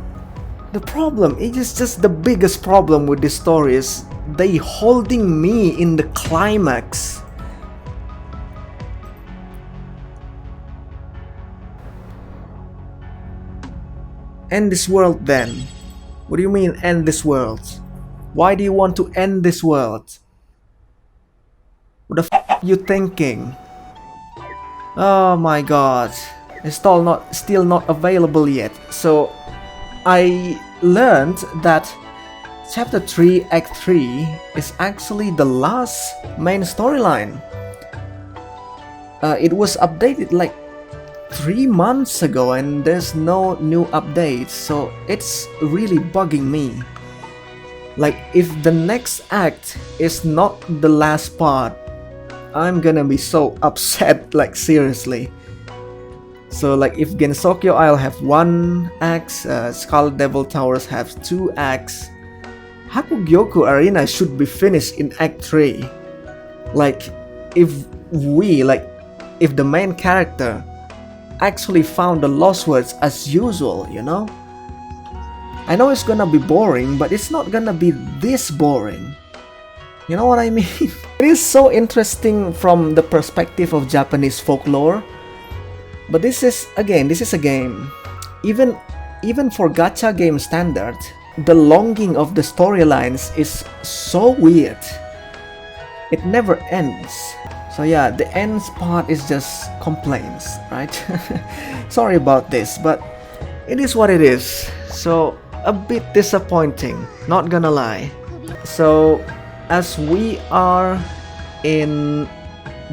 The problem, it is just the biggest problem with this story is they holding me in the climax. End this world then. What do you mean end this world? Why do you want to end this world? What the f are you thinking? Oh my god. It's still not available yet. So I learned that Chapter 3 Act 3 is actually the last main storyline. It was updated like 3 months ago and there's no new updates, so it's really bugging me. Like, if the next act is not the last part, I'm gonna be so upset, like seriously. So like if Gensokyo Isle have 1 act, Scarlet Devil Towers have 2 acts, Hakugyoku Arena should be finished in Act 3. Like if the main character actually found the lost words as usual, you know? I know it's gonna be boring, but it's not gonna be this boring. You know what I mean? It is so interesting from the perspective of Japanese folklore. But this is a game. Even for gacha game standard, the longing of the storylines is so weird. It never ends. So yeah, the ends part is just complaints, right? Sorry about this, but it is what it is. So a bit disappointing, not gonna lie. So as we are in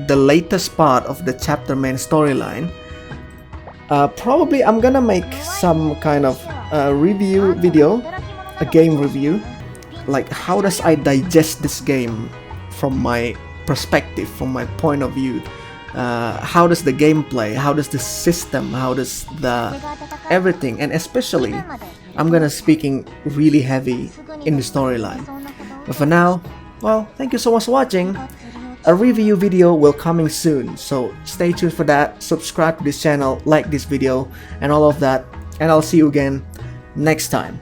the latest part of the chapter main storyline, probably I'm gonna make some kind of review video, a game review, like how does I digest this game from my perspective, from my point of view. How does the gameplay, how does the system, how does the everything, and especially I'm gonna speaking really heavy in the storyline. But for now, well, thank you so much for watching. A review video will coming soon, so stay tuned for that. Subscribe to this channel, like this video and all of that, and I'll see you again next time.